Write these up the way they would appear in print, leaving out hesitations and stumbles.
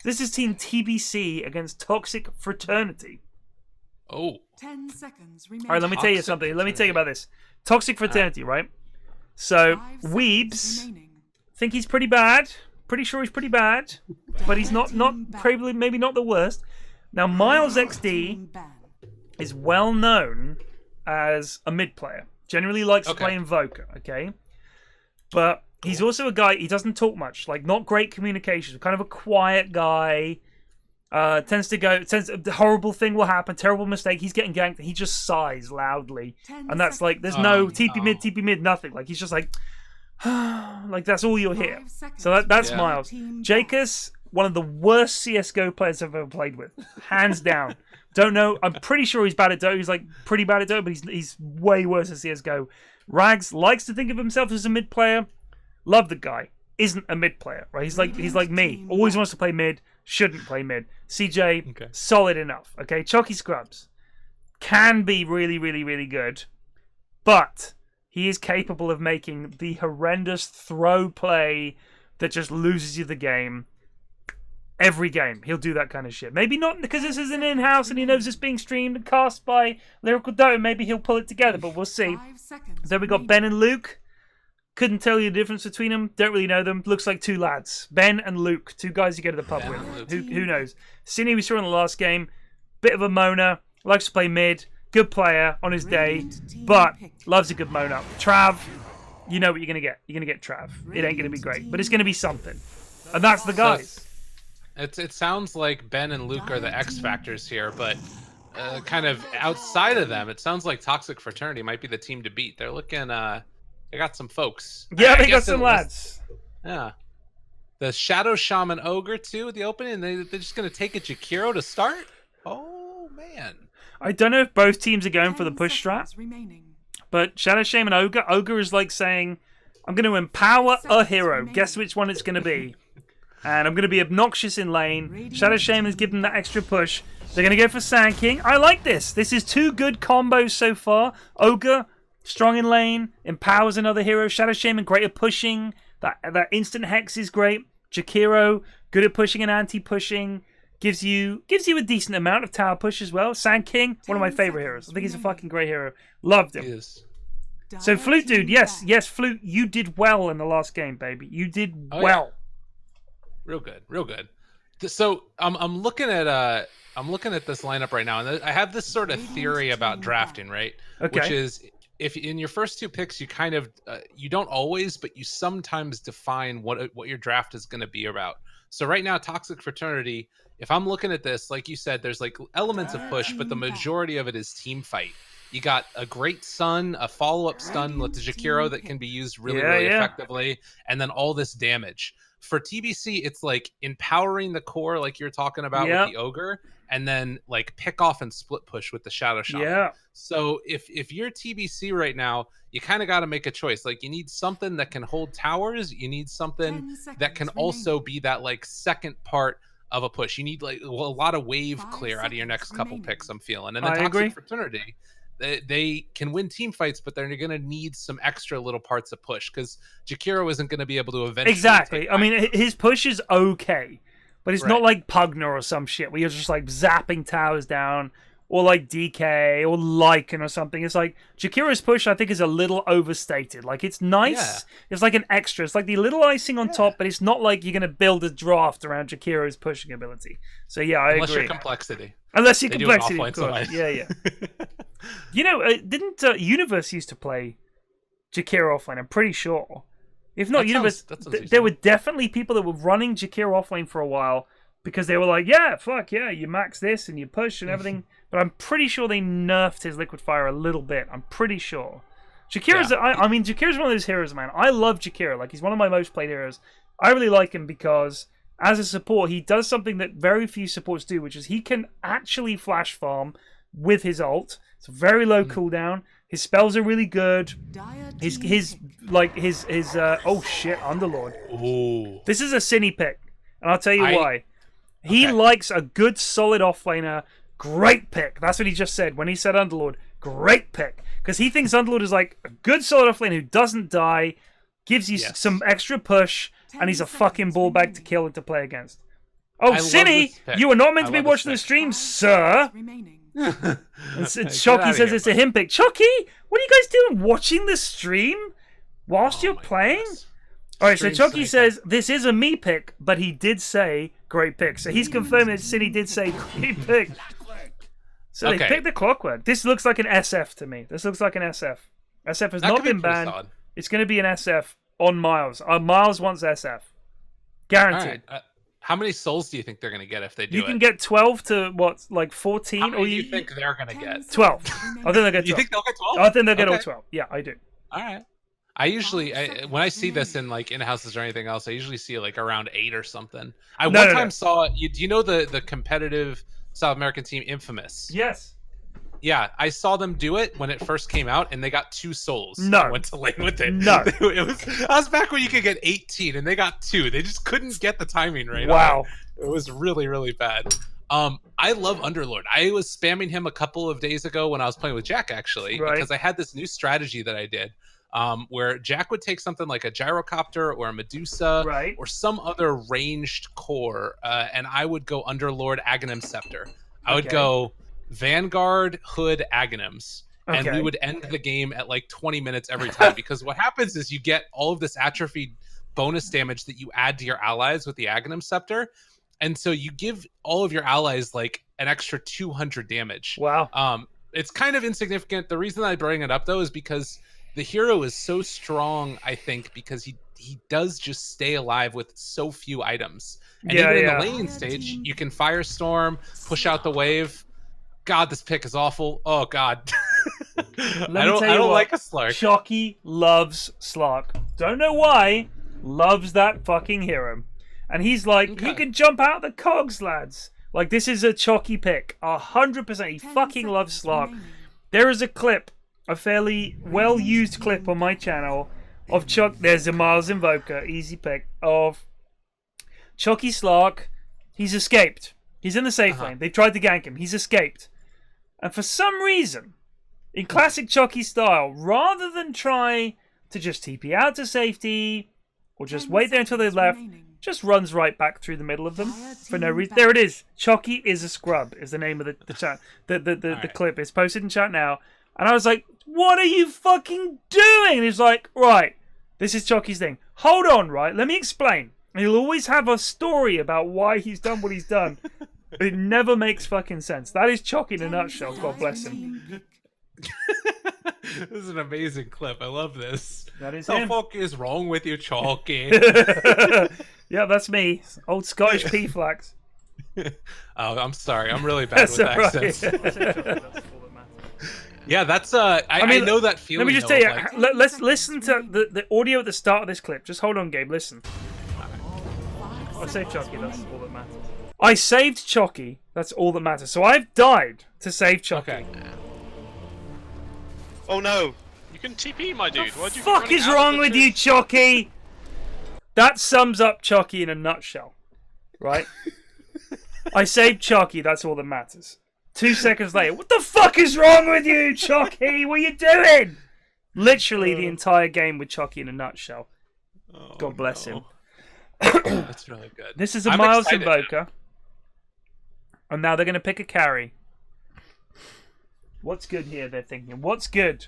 This is Team TBC against Toxic Fraternity. Oh. 10 seconds remaining. All right, let me tell you something. Let me tell you about this. Toxic Fraternity, right? So, 5 seconds Weebs remaining. think he's pretty bad. Pretty sure he's pretty bad. But he's not probably maybe not the worst. Now, Miles XD Team ban. is well known as a mid player. Generally likes playing Voca, okay? But he's also a guy, he doesn't talk much. Like, not great communication. Kind of a quiet guy. The horrible thing will happen, terrible mistake, he's getting ganked, and he just sighs loudly. And that's like, there's no TP mid, nothing. Like, he's just like, like, that's all you'll hear. So that's Miles. Jacus, one of the worst CSGO players I've ever played with. Hands down. Don't know, I'm pretty sure he's bad at Dota. He's like pretty bad at Dota, but he's way worse at CSGO. Rags likes to think of himself as a mid player. Love the guy. Isn't a mid player, right? He's like me. Always wants to play mid. Shouldn't play mid. CJ, solid enough. Okay, Chalky Scrubs can be really, really, really good, but he is capable of making the horrendous throw play that just loses you the game. Every game, he'll do that kind of shit. Maybe not because this is an in-house and he knows it's being streamed and cast by Lyrical Dota. Maybe he'll pull it together, but we'll see. Then we got Ben and Luke. Couldn't tell you the difference between them. Don't really know them. Looks like two lads. Ben and Luke. Two guys you go to the pub with. Who knows? Cine we saw in the last game. Bit of a moaner. Likes to play mid. Good player on his day. But loves a good moan up. Trav, you know what you're going to get. You're going to get Trav. It ain't going to be great. But it's going to be something. And that's the guys. It sounds like Ben and Luke are the X factors here, but kind of outside of them, it sounds like Toxic Fraternity might be the team to beat. They're looking... They got some folks. Yeah, they got some lads. Yeah. The Shadow Shaman Ogre, too, at the opening. They're just going to take a Jakiro to start? Oh, man. I don't know if both teams are going for the push strat. But Shadow Shaman Ogre. Ogre is like saying, I'm going to empower a hero. Guess which one it's going to be. And I'm going to be obnoxious in lane. Shadow Shaman's giving that extra push. They're going to go for Sand King. I like this. This is two good combos so far. Ogre... strong in lane, empowers another hero. Shadow Shaman, great at pushing. That instant hex is great. Jakiro, good at pushing and anti-pushing. Gives you a decent amount of tower push as well. Sand King, one of my favorite heroes. I think he's a fucking great hero. Loved him. So Flute Dude, yes, Flute, you did well in the last game, baby. You did well. Yeah. Real good. So I'm looking at this lineup right now, and I have this sort of theory about drafting, right? Okay. Which is, if in your first two picks, you kind of you don't always, but you sometimes define what your draft is going to be about. So right now, Toxic Fraternity, if I'm looking at this, like you said, there's like elements of push, but the majority of it is team fight. You got a great stun, a follow-up stun with the Jakiro that can be used really effectively, and then all this damage. For TBC, it's like empowering the core, like you're talking about with the Ogre, and then like pick off and split push with the Shadow Shaman. Yeah. So if you're TBC right now, you kind of got to make a choice. Like, you need something that can hold towers. You need something that can also be that like second part of a push. You need like a lot of wave clear out of your next couple picks, I'm feeling. And then Toxic Fraternity, they can win team fights, but they're going to need some extra little parts of push, because Jakiro isn't going to be able to eventually. Exactly. I mean, his push is okay, but it's not like Pugner or some shit where you're just like zapping towers down, or like DK or Lycan or something. It's like Jakiro's push, I think, is a little overstated. Like, it's nice. Yeah. It's like an extra. It's like the little icing on top, but it's not like you're going to build a draft around Jakiro's pushing ability. So yeah, I agree. Unless you're complexity. Unless you're complexity, of course. Yeah. You know, didn't Universe used to play Jakiro offlane? I'm pretty sure. If not Universe, there were definitely people that were running Jakiro offlane for a while because they were like, you max this and you push and everything. But I'm pretty sure they nerfed his Liquid Fire a little bit. I'm pretty sure. Jakiro's, Jakiro's one of those heroes, man. I love Jakiro. Like, he's one of my most played heroes. I really like him because as a support, he does something that very few supports do, which is he can actually flash farm with his ult. It's a very low cooldown. His spells are really good. His oh shit, Underlord. Ooh. This is a Cine pick, and I'll tell you why. He likes a good solid offlaner. Great pick. That's what he just said when he said Underlord. Great pick, because he thinks Underlord is like a good solid offlaner who doesn't die, gives you some extra push, and he's a fucking ball bag to kill and to play against. Oh, Cinny, you are not meant to be watching the stream, sir. And Chucky says it's a him pick. Chucky, what are you guys doing? Watching the stream whilst you're playing? All right, so Chucky says this is a me pick, but he did say great pick. So he's confirming that Cinny did say great pick. So they picked the Clockwork. This looks like an SF to me. This looks like an SF. SF has not been banned. Solid. It's going to be an SF on Miles. Miles wants SF. Guaranteed. All right. How many souls do you think they're going to get if they do it? You can get 12 to, 14? How many do you think they're going to get? 12. I think they'll get 12. You think they'll get 12? I think they'll get all 12. Yeah, I do. All right. I usually, when I see this in like in-houses or anything else, I usually see like around 8 or something. I one time saw, do you know the competitive South American team Infamous? Yes. Yeah, I saw them do it when it first came out, and they got 2 souls. No. I went to lane with it. No. I was back when you could get 18, and they got 2. They just couldn't get the timing right. Wow. It was really, really bad. I love Underlord. I was spamming him a couple of days ago when I was playing with Jack, actually, because I had this new strategy that I did. Where Jack would take something like a gyrocopter or a Medusa or some other ranged core, and I would go Underlord Aghanim Scepter. I would go Vanguard Hood Aghanims, and we would end the game at like 20 minutes every time, because what happens is you get all of this atrophied bonus damage that you add to your allies with the Aghanim Scepter, and so you give all of your allies like an extra 200 damage. Wow. It's kind of insignificant. The reason I bring it up though is because the hero is so strong, I think, because he does just stay alive with so few items. And even in the laning stage, you can Firestorm, push out the wave. God, this pick is awful. Oh, God. I don't like a Slark. Chucky loves Slark. Don't know why. Loves that fucking hero. And he's like, you can jump out the cogs, lads. Like, this is a Chucky pick. 100%. He fucking loves Slark. There is a clip, a fairly well-used clip on my channel of Chuck. There's a Miles Invoker, easy pick, of Chucky Slark. He's escaped. He's in the safe lane. They've tried to gank him. He's escaped. And for some reason, in classic Chucky style, rather than try to just TP out to safety or just wait there until they left, just runs right back through the middle of them for no reason. There it is. Chucky is a scrub is the name of the chat. The clip is posted in chat now. And I was like, what are you fucking doing? And he's like, right, this is Chucky's thing. Hold on, right? Let me explain. And he'll always have a story about why he's done what he's done. It never makes fucking sense. That is Chucky in a nutshell. God bless him. This is an amazing clip. I love this. That is him. What the fuck is wrong with you, Chucky? Yeah, that's me. Old Scottish P-Flax. Oh, I'm sorry. I'm really bad with accents. Yeah, that's I know that feeling. Let me just tell you. Let's listen to the audio at the start of this clip. Just hold on, Gabe. Listen. I saved Chucky. That's all that matters. I saved Chucky. That's all that matters. So I've died to save Chucky. Okay. Oh no! You can TP, my dude. What the fuck is wrong with you, Chucky? That sums up Chucky in a nutshell, right? I saved Chucky. That's all that matters. 2 seconds later, what the fuck is wrong with you, Chucky? What are you doing? Literally the entire game with Chucky in a nutshell. Oh, God bless him. That's really good. This is a Miles Invoker. And now they're going to pick a carry. What's good here, they're thinking? What's good?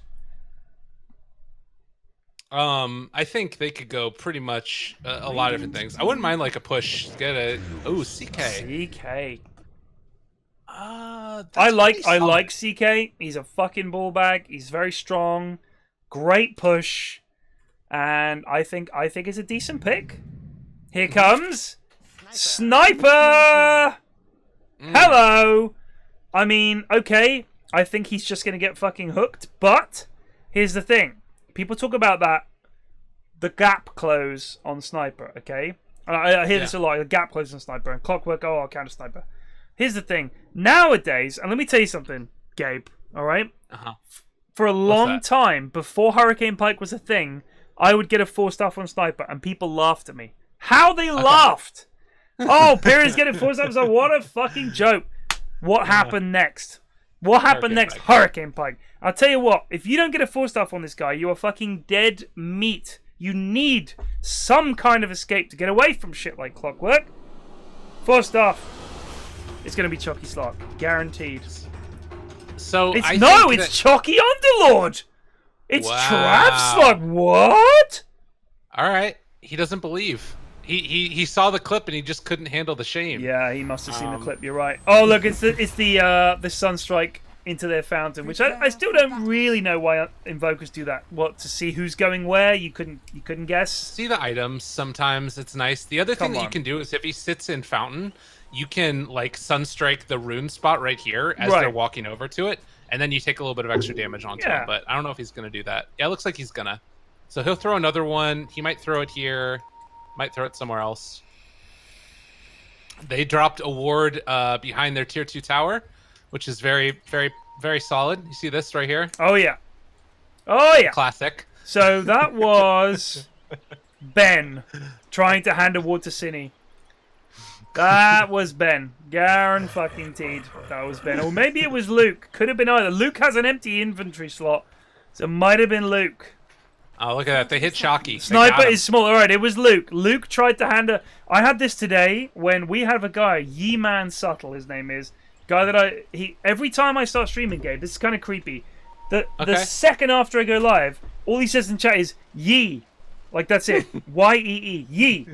I think they could go pretty much a lot of different things. I wouldn't mind like a push. Get a CK. CK. I like CK. He's a fucking ball bag. He's very strong. Great push. And I think it's a decent pick. Here comes Sniper. Hello. I mean, okay. I think he's just going to get fucking hooked. But here's the thing. People talk about the gap close on Sniper, okay? I hear this a lot. The gap close on Sniper. And Clockwork, I'll counter Sniper. Here's the thing. Nowadays, and let me tell you something, Gabe, all right? For a long time, before Hurricane Pike was a thing, I would get a 4-star on Sniper, and people laughed at me. How they laughed! Oh, Perry's getting 4-star. I was like, what a fucking joke. What happened next? What happened next? Hurricane Pike. I'll tell you what, if you don't get a 4-star on this guy, you are fucking dead meat. You need some kind of escape to get away from shit like Clockwork. First off, it's going to be Chucky slot. Guaranteed. So it's Chucky Underlord! It's Wow. Trav slot. What? All right. He doesn't believe. He saw the clip and he just couldn't handle the shame. Yeah, he must have seen the clip. You're right. Oh, look, it's the Sunstrike into their fountain, which I still don't really know why Invokers do that. What, to see who's going where? You couldn't guess. See the items sometimes. It's nice. The other thing that you can do is if he sits in fountain, you can like Sunstrike the rune spot right here as they're walking over to it, and then you take a little bit of extra damage onto him. But I don't know if he's gonna do that. Yeah, it looks like he's gonna. So he'll throw another one. He might throw it here. Might throw it somewhere else. They dropped a ward behind their tier 2 tower, which is very, very, very solid. You see this right here? Oh, yeah. Oh, yeah. Classic. So that was Ben trying to hand a ward to Cine. That was Ben. Guaranteed. That was Ben. Or maybe it was Luke. Could have been either. Luke has an empty inventory slot, so it might have been Luke. Oh, look at that. They hit Shocky. Sniper is small. All right, it was Luke. Luke tried to hand a... I had this today when we have a guy, Ye-Man Subtle, his name is. Guy that every time I start streaming, Gabe, this is kind of creepy. The second after I go live, all he says in chat is, Ye. Like, that's it. Y-E-E. Ye.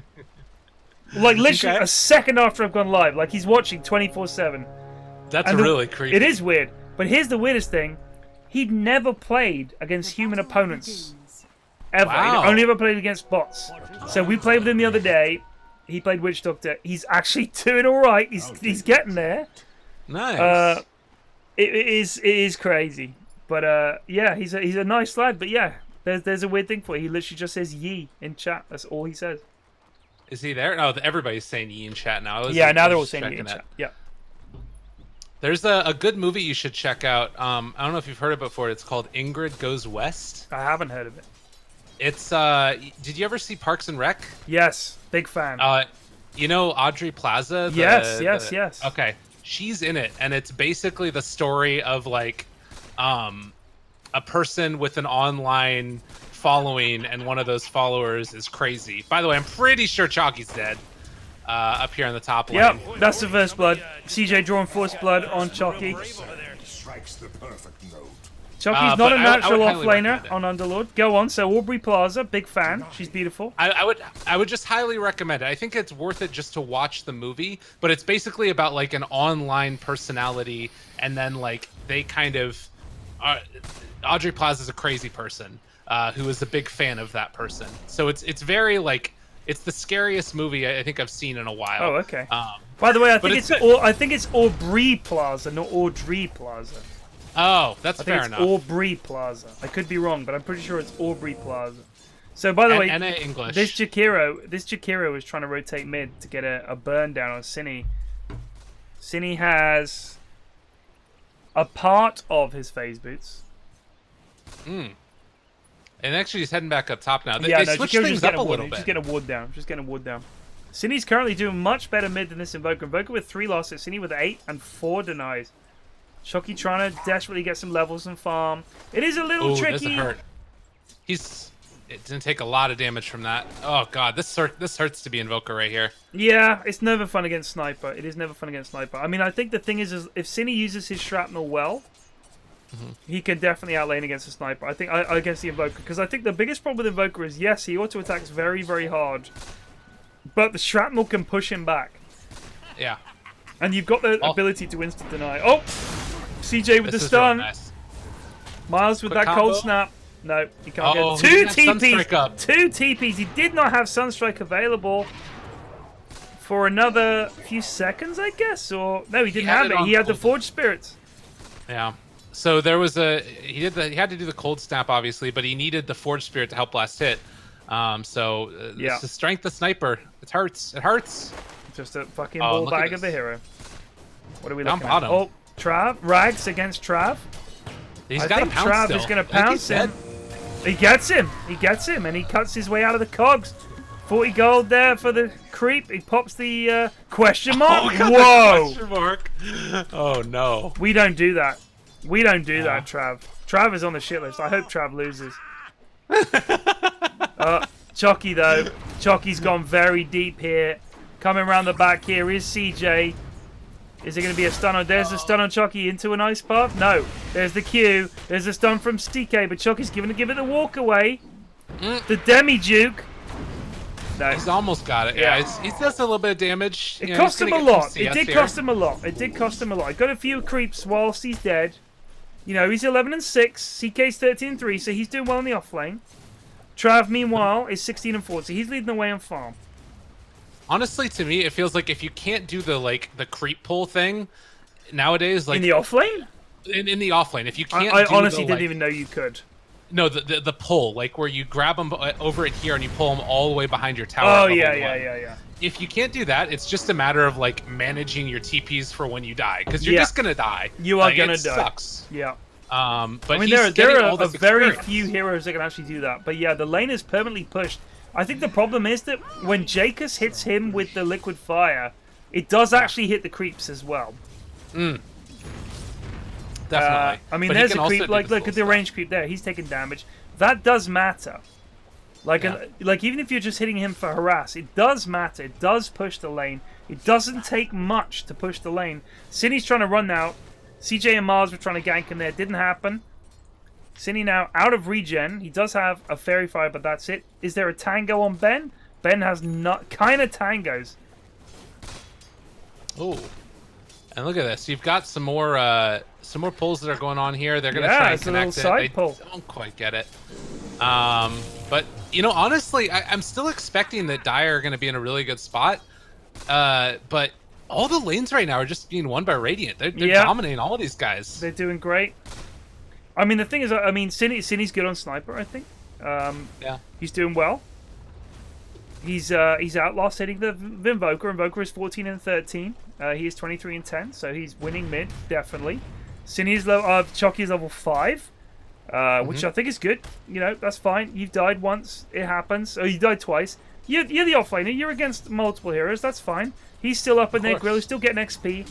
Like, literally a second after I've gone live. Like, he's watching 24/7. That's really creepy. It is weird. But here's the weirdest thing. He'd never played against human opponents. Ever. Wow. He only ever played against bots. So we played with him the other day. He played Witch Doctor. He's actually doing all right. He's getting there. Nice. It is crazy. But yeah, he's a nice lad. But yeah, there's a weird thing for you. He literally just says "ye" in chat. That's all he says. Is he there? No, everybody's saying "ye" in chat now. Yeah, now they're all saying "ye" in chat. Yeah. There's a good movie you should check out. I don't know if you've heard of it before. It's called Ingrid Goes West. I haven't heard of it. It's did you ever see Parks and Rec? Yes, big fan. You know Audrey Plaza? Yes. Okay, she's in it, and it's basically the story of like a person with an online following, and one of those followers is crazy. By the way, I'm pretty sure Chalky's dead. Up here on the top lane. Yep, that's the first blood. CJ drawing first blood on Chalky. Chalky's not a natural offlaner on Underlord. Go on. So Aubrey Plaza, big fan. She's beautiful. I would just highly recommend it. I think it's worth it just to watch the movie. But it's basically about like an online personality, and then like they kind of Audrey Plaza is a crazy person who is a big fan of that person. So it's very like it's the scariest movie I think I've seen in a while. Oh, okay. By the way, I think it's Aubrey Plaza, not Audrey Plaza. Oh, that's fair enough. Aubrey Plaza. I could be wrong, but I'm pretty sure it's Aubrey Plaza. So, by the way, English. this Jakiro is trying to rotate mid to get a burn down on Cine. Cine has a part of his phase boots. And actually, he's heading back up top now. They switched Jakiro's things up a little bit. Just getting a ward down. Cine's currently doing much better mid than this Invoker. Invoker with 3 losses. Cine with 8 and 4 denies. Shocky trying to desperately get some levels and farm. It is a little tricky. Does it hurt? It didn't take a lot of damage from that. Oh god, this hurts to be Invoker right here. Yeah, it's never fun against Sniper. It is never fun against Sniper. I mean, I think the thing is if Cine uses his shrapnel well, he can definitely outlane against the Sniper. I think against the Invoker, because I think the biggest problem with Invoker is yes, he auto attacks very, very hard, but the shrapnel can push him back. Yeah. And you've got the ability to instant deny. Oh, CJ with the stun. Nice. Miles with Quick that combo. cold snap. No, he can't get it. He 2 got Sunstrike up. TPs. 2 TPs. He did not have Sunstrike available for another few seconds, I guess. Or no, he didn't have it. He had the Forge Spirits. Yeah. So there was he had to do the cold snap obviously, but he needed the Forge Spirit to help last hit. It's the strength of Sniper. It hurts. It hurts. Just a fucking ball bag of a hero. What are we looking at? Oh, Trav. Rags against Trav. I think Trav is going to pounce him. He gets him. And he cuts his way out of the cogs. 40 gold there for the creep. He pops the question mark. Whoa. Question mark. Oh, no. We don't do that. We don't do that, Trav. Trav is on the shit list. I hope Trav loses. Chocky, though. Chocky's gone very deep here. Coming around the back here is CJ. Is it going to be a stun on? There's a stun on Chucky into an ice path. No. There's the Q. There's a stun from CK, but Chucky's going to give it the walk away. The Demi Juke. No. He's almost got it. Yeah, he does a little bit of damage. It cost him a lot. It did cost him a lot. It did cost him a lot. He got a few creeps whilst he's dead. You know, he's 11-6. CK's 13-3, so he's doing well in the off lane. Trav, meanwhile, is 16-4, so he's leading the way on farm. Honestly, to me, it feels like if you can't do the creep pull thing nowadays, like in the off lane. In the off lane, if you can't, I honestly didn't even know you could. No, the pull, like where you grab them over it here and you pull them all the way behind your tower. Oh yeah. If you can't do that, it's just a matter of like managing your TPs for when you die, because you're just gonna die. You are gonna die. Sucks. Yeah. But I mean, there are very few heroes that can actually do that. But yeah, the lane is permanently pushed. I think the problem is that when Jacus hits him with the liquid fire, it does actually hit the creeps as well. Definitely. I mean, there's a creep. Like, look at the range creep there. He's taking damage. That does matter. Like, like even if you're just hitting him for harass, it does matter. It does push the lane. It doesn't take much to push the lane. Cindy's trying to run now. CJ and Mars were trying to gank him there. Didn't happen. Cindy now out of regen. He does have a fairy fire, but that's it. Is there a tango on Ben? Ben has not kind of tangos. Oh, and look at this. You've got some more pulls that are going on here. They're gonna try and connect it. They don't quite get it. But you know, honestly, I'm still expecting that Dire are gonna be in a really good spot. But all the lanes right now are just being won by Radiant. They're dominating all of these guys. They're doing great. I mean, the thing is, I mean, Cindy's good on Sniper, I think. He's doing well. He's outlost hitting the Invoker. Invoker is 14-13. He is 23-10, so he's winning mid, definitely. Cindy's level, Chucky's level 5, which I think is good. You know, that's fine. You've died once. It happens. Oh, you died twice. You're the offlaner. You're against multiple heroes. That's fine. He's still up in their grill. He's still getting XP.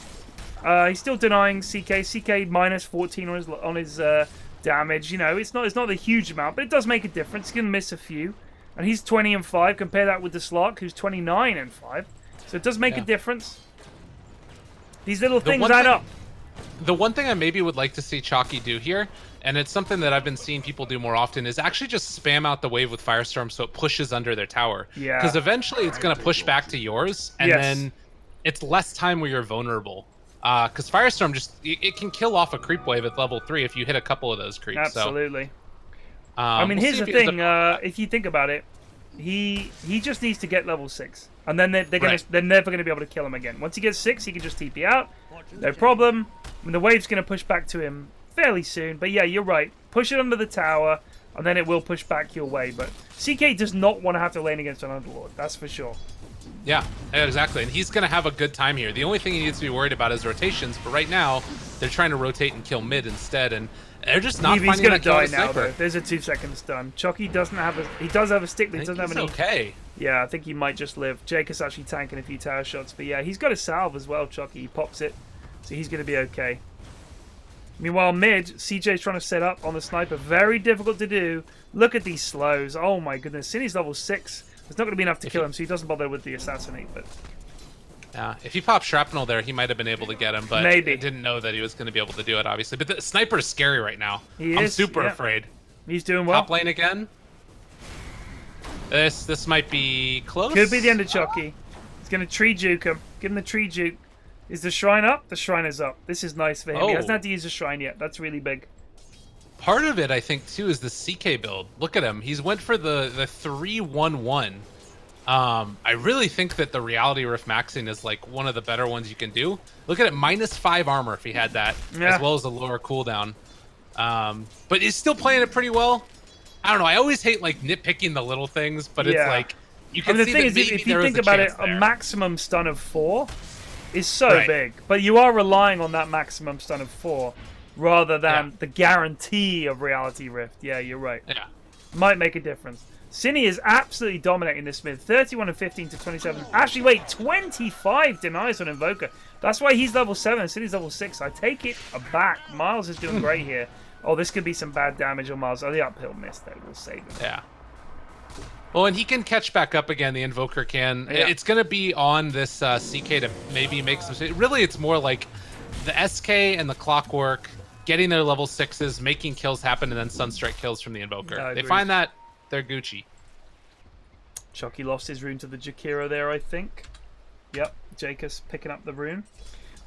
He's still denying CK. CK minus 14 on his damage. You know, it's not a huge amount, but it does make a difference. He's gonna miss a few, and he's 20-5. Compare that with the Slark, who's 29-5. So it does make a difference. These little things add up. The one thing I maybe would like to see Chalky do here, and it's something that I've been seeing people do more often, is actually just spam out the wave with Firestorm so it pushes under their tower. Yeah. Because eventually it's going to push back to yours, and then it's less time where you're vulnerable. Because Firestorm it can kill off a creep wave at level 3 if you hit a couple of those creeps. Absolutely. So, I mean, here's the thing. If you think about it, he just needs to get level 6, and then they're never gonna be able to kill him again. Once he gets 6, he can just TP out, no problem. I mean, the wave's gonna push back to him fairly soon. But yeah, you're right. Push it under the tower, and then it will push back your way. But CK does not want to have to lane against an Underlord. That's for sure. Yeah, exactly. And he's going to have a good time here. The only thing he needs to be worried about is rotations. But right now, they're trying to rotate and kill mid instead. And they're just not finding that die now, though. There's a 2-second stun. Chucky doesn't have he does have a stick, but he doesn't have any. Okay. Yeah, I think he might just live. Jake is actually tanking a few tower shots. But yeah, he's got a salve as well, Chucky. He pops it. So he's going to be okay. Meanwhile, mid, CJ's trying to set up on the Sniper. Very difficult to do. Look at these slows. Oh my goodness. Cindy's level 6. It's not going to be enough to kill him, so he doesn't bother with the assassinate. But yeah, if he popped shrapnel there, he might have been able to get him, but maybe. I didn't know that he was going to be able to do it, obviously. But the Sniper is scary right now. I'm super afraid. He's doing well. Top lane again. This might be close. Could be the end of Chucky. He's going to tree juke him. Give him the tree juke. Is the shrine up? The shrine is up. This is nice for him. He hasn't had to use the shrine yet. That's really big. Part of it, I think, too, is the CK build. Look at him. He's went for the 3-1-1. I really think that the Reality Rift maxing is like one of the better ones you can do. Look at it, -5 armor if he had that, as well as a lower cooldown. But he's still playing it pretty well. I don't know. I always hate like nitpicking the little things, but it's like you can see the thing is, if you think about it, a maximum stun of 4 is so big, but you are relying on that maximum stun of 4 rather than the guarantee of Reality Rift. Yeah, you're right. Yeah, might make a difference. Cine is absolutely dominating this mid. 31-15 to 27. Actually, wait, 25 denies on Invoker. That's why he's level 7 and Cine's level 6. I take it back. Miles is doing great here. Oh, this could be some bad damage on Miles. Oh, the uphill miss, though. We'll save him. Yeah. Well, and he can catch back up again. The Invoker can. Yeah. It's going to be on this CK to maybe make some. Really, it's more like the SK and the Clockwork getting their level 6s, making kills happen, and then Sunstrike kills from the Invoker. They find that they're Gucci. Chucky lost his rune to the Jakiro there, I think. Yep, Jakus picking up the rune.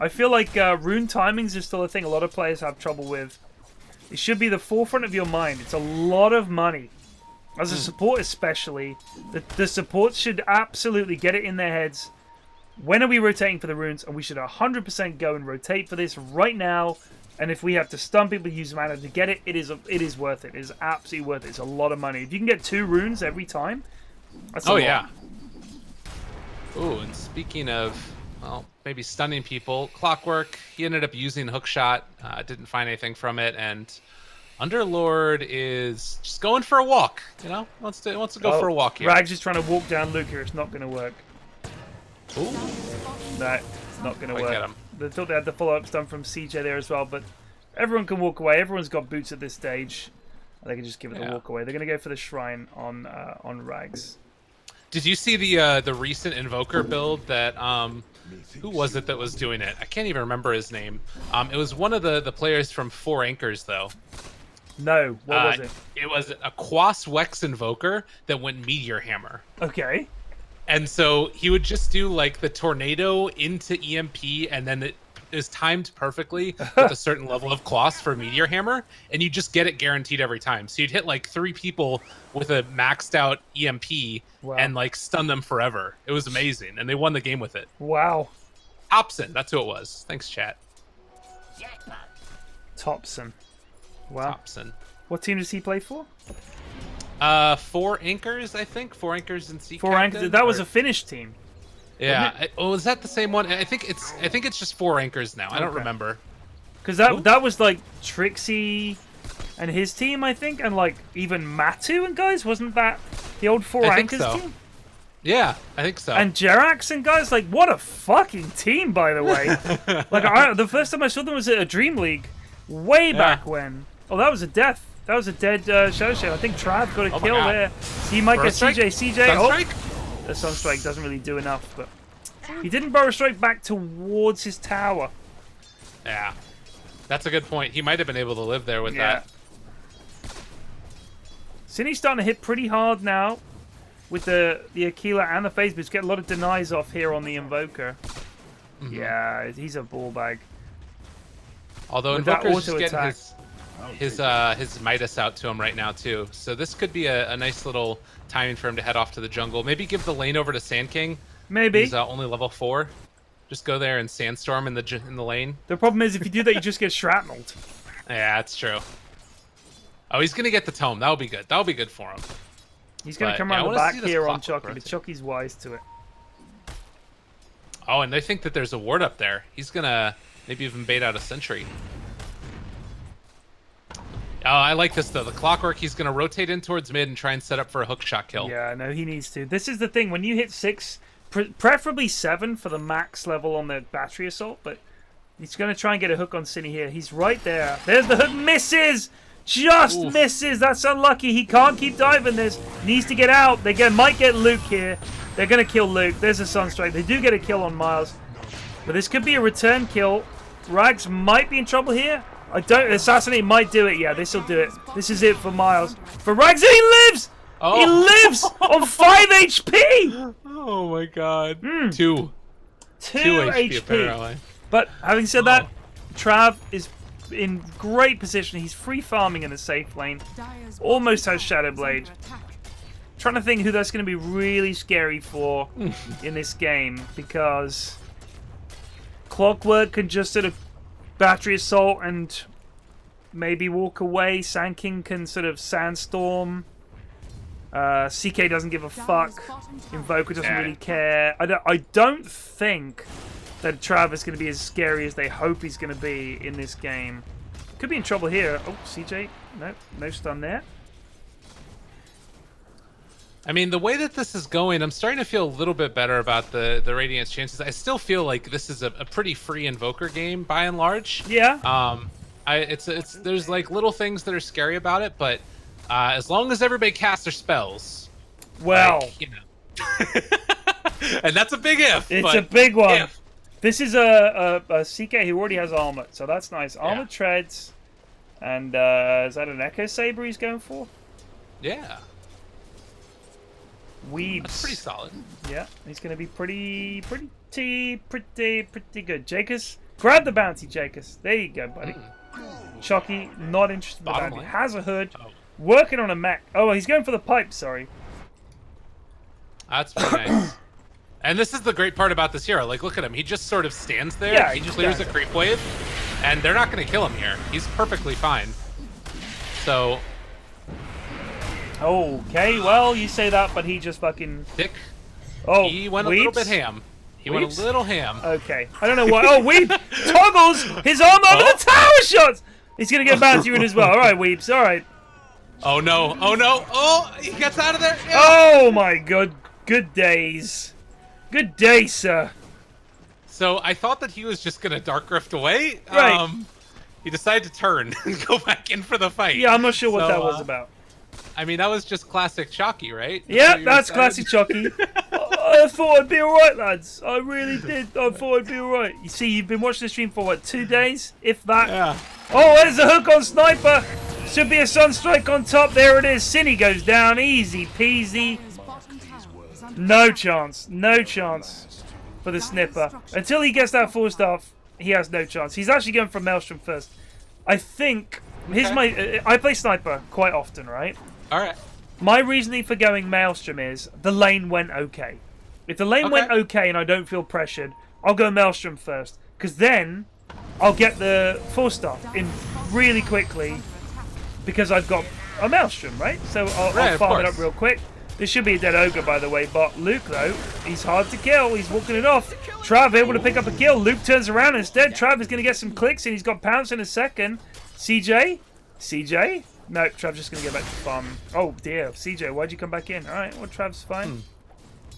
I feel like rune timings is still a thing a lot of players have trouble with. It should be the forefront of your mind. It's a lot of money. As a support especially, the supports should absolutely get it in their heads. When are we rotating for the runes? And we should 100% go and rotate for this right now. And if we have to stun people, use mana to get it, it is worth it. It is absolutely worth it. It's a lot of money. If you can get 2 runes every time, that's a lot. Yeah. Ooh, and speaking of, well, maybe stunning people, Clockwork, he ended up using Hookshot, didn't find anything from it, and Underlord is just going for a walk, you know? Wants to go for a walk here. Rags is trying to walk down Luke here. It's not going to work. Ooh. No, it's not going to work. Get him. They thought they had the follow-up stun from CJ there as well, but everyone can walk away. Everyone's got boots at this stage. They can just give it a walk away. They're going to go for the Shrine on Rags. Did you see the recent Invoker build that who was it that was doing it? I can't even remember his name. It was one of the players from 4 Anchors though. No, what was it? It was a Quas Wex Invoker that went Meteor Hammer. Okay. And so he would just do like the tornado into EMP, and then it is timed perfectly with a certain level of Quas for Meteor Hammer, and you just get it guaranteed every time. So you'd hit like 3 people with a maxed out EMP and like stun them forever. It was amazing, and they won the game with it. Wow. Topson, that's who it was. Thanks, chat. Topson. Wow. Topson. What team does he play for? 4 Anchors, I think. 4 Anchors and Sea 4 Anchors. That was a Finnish team. Yeah. Was that the same one? I think it's just 4 Anchors now. I don't remember. Because that was like Trixie and his team, I think, and like even Matu and guys. Wasn't that the old 4 Anchors team? Yeah, I think so. And Jerax and guys, like, what a fucking team, by the way. Like, the first time I saw them was at a Dream League, way back when. Oh, that was a death. That was a dead Shadow Shade. I think Trav got a kill there. So he might get CJ. Sunstrike? The Sunstrike doesn't really do enough, but he didn't Burrow Strike back towards his tower. Yeah, that's a good point. He might have been able to live there with that. Cinny's starting to hit pretty hard now with the Aquila and the phase boost. Get a lot of denies off here on the Invoker. Mm-hmm. Yeah, he's a ball bag. Although Invoker's just getting his Midas out to him right now too, so this could be a nice little timing for him to head off to the jungle. Maybe give the lane over to Sand King. Maybe he's only level 4. Just go there and Sandstorm in the lane. The problem is if you do that, you just get shrapnelled. Yeah, that's true. Oh, he's gonna get the tome. That'll be good. That'll be good for him. He's gonna come around the back here on Chucky, but Chucky's wise to it. Oh, and they think that there's a ward up there. He's gonna maybe even bait out a sentry. Oh, I like this though. The Clockwork, he's going to rotate in towards mid and try and set up for a hookshot kill. Yeah, no, he needs to. This is the thing. When you hit 6, preferably 7 for the max level on the battery assault, but he's going to try and get a hook on Cinny here. He's right there. There's the hook. Misses! Just misses. That's unlucky. He can't keep diving this. Needs to get out. They might get Luke here. They're going to kill Luke. There's a Sunstrike. They do get a kill on Miles. But this could be a return kill. Rags might be in trouble here. Assassinate might do it. Yeah, this will do it. This is it for Miles. For Rags, and he lives! Oh. He lives on 5 HP! Oh my god. 2 HP apparently. But having said that, Trav is in great position. He's free farming in the safe lane. Almost has Shadow Blade. Trying to think who that's going to be really scary for in this game, because Clockwork can just sort of battery assault and maybe walk away. Sand King can sort of sandstorm. CK doesn't give a fuck. Invoker doesn't really care. I don't think that Trav is going to be as scary as they hope he's going to be in this game. Could be in trouble here. Oh, CJ. No stun there. I mean, the way that this is going, I'm starting to feel a little bit better about the Radiant's chances. I still feel like this is a pretty free Invoker game by and large. Yeah. There's like little things that are scary about it, but as long as everybody casts their spells, Well, like, you know. And that's a big if. It's a big one. If. This is a CK who already has armor, so that's nice. Armor treads, and is that an Echo Saber he's going for? Yeah. Weebs. That's pretty solid. Yeah, he's going to be pretty good. Jakis, grab the bounty, Jakis. There you go, buddy. Chucky, not interested in the Bottom bounty. lane. Has a hood, Oh. working on a mech. Oh, he's going for the pipe, sorry. That's pretty nice. And this is the great part about this hero. Like, look at him. He just sort of stands there. Yeah, he he just clears a stands creep wave, and they're not going to kill him here. He's perfectly fine. So, Okay, well, you say that, but he just fucking... Dick, Oh, he went a little Weebs? bit ham. He went Weebs? a little ham. Okay, I don't know why. Oh, Weeb toggles his arm over the tower shots! He's going to get bounty in as well. All right, Weebs, all right. Oh, no. Oh, no. Oh, he gets out of there. Yeah. Oh, my God. Good days. Good day, sir. So I thought that he was just going to Dark Rift away. Right. He decided to turn and go back in for the fight. Yeah, I'm not sure what So, that was about. I mean, that was just classic Chalky, right? Yeah, what you that's said? classic Chucky. I thought I'd be alright, lads. I really did. I thought I'd be alright. You see, you've been watching the stream for, what, 2 days? If that? Yeah. Oh, there's a hook on Sniper. Should be a Sunstrike on top. There it is. Cinny goes down. Easy peasy. No chance. No chance for the Snipper. Until he gets that 4-star, he has no chance. He's actually going for Maelstrom first. I think... I play Sniper quite often, right? All right. My reasoning for going Maelstrom is the lane went okay. If the lane went okay and I don't feel pressured, I'll go Maelstrom first. Because then I'll get the 4-star in really quickly because I've got a Maelstrom, right? So I'll farm it up real quick. This should be a dead Ogre, by the way. But Luke, though, he's hard to kill. He's walking it off. Trav able to pick up a kill. Luke turns around instead. Trav is going to get some clicks and he's got Pounce in a second. CJ? CJ? No, Trav's just going to go back to farm. Oh, dear. CJ, why'd you come back in? All right, well, Trav's fine.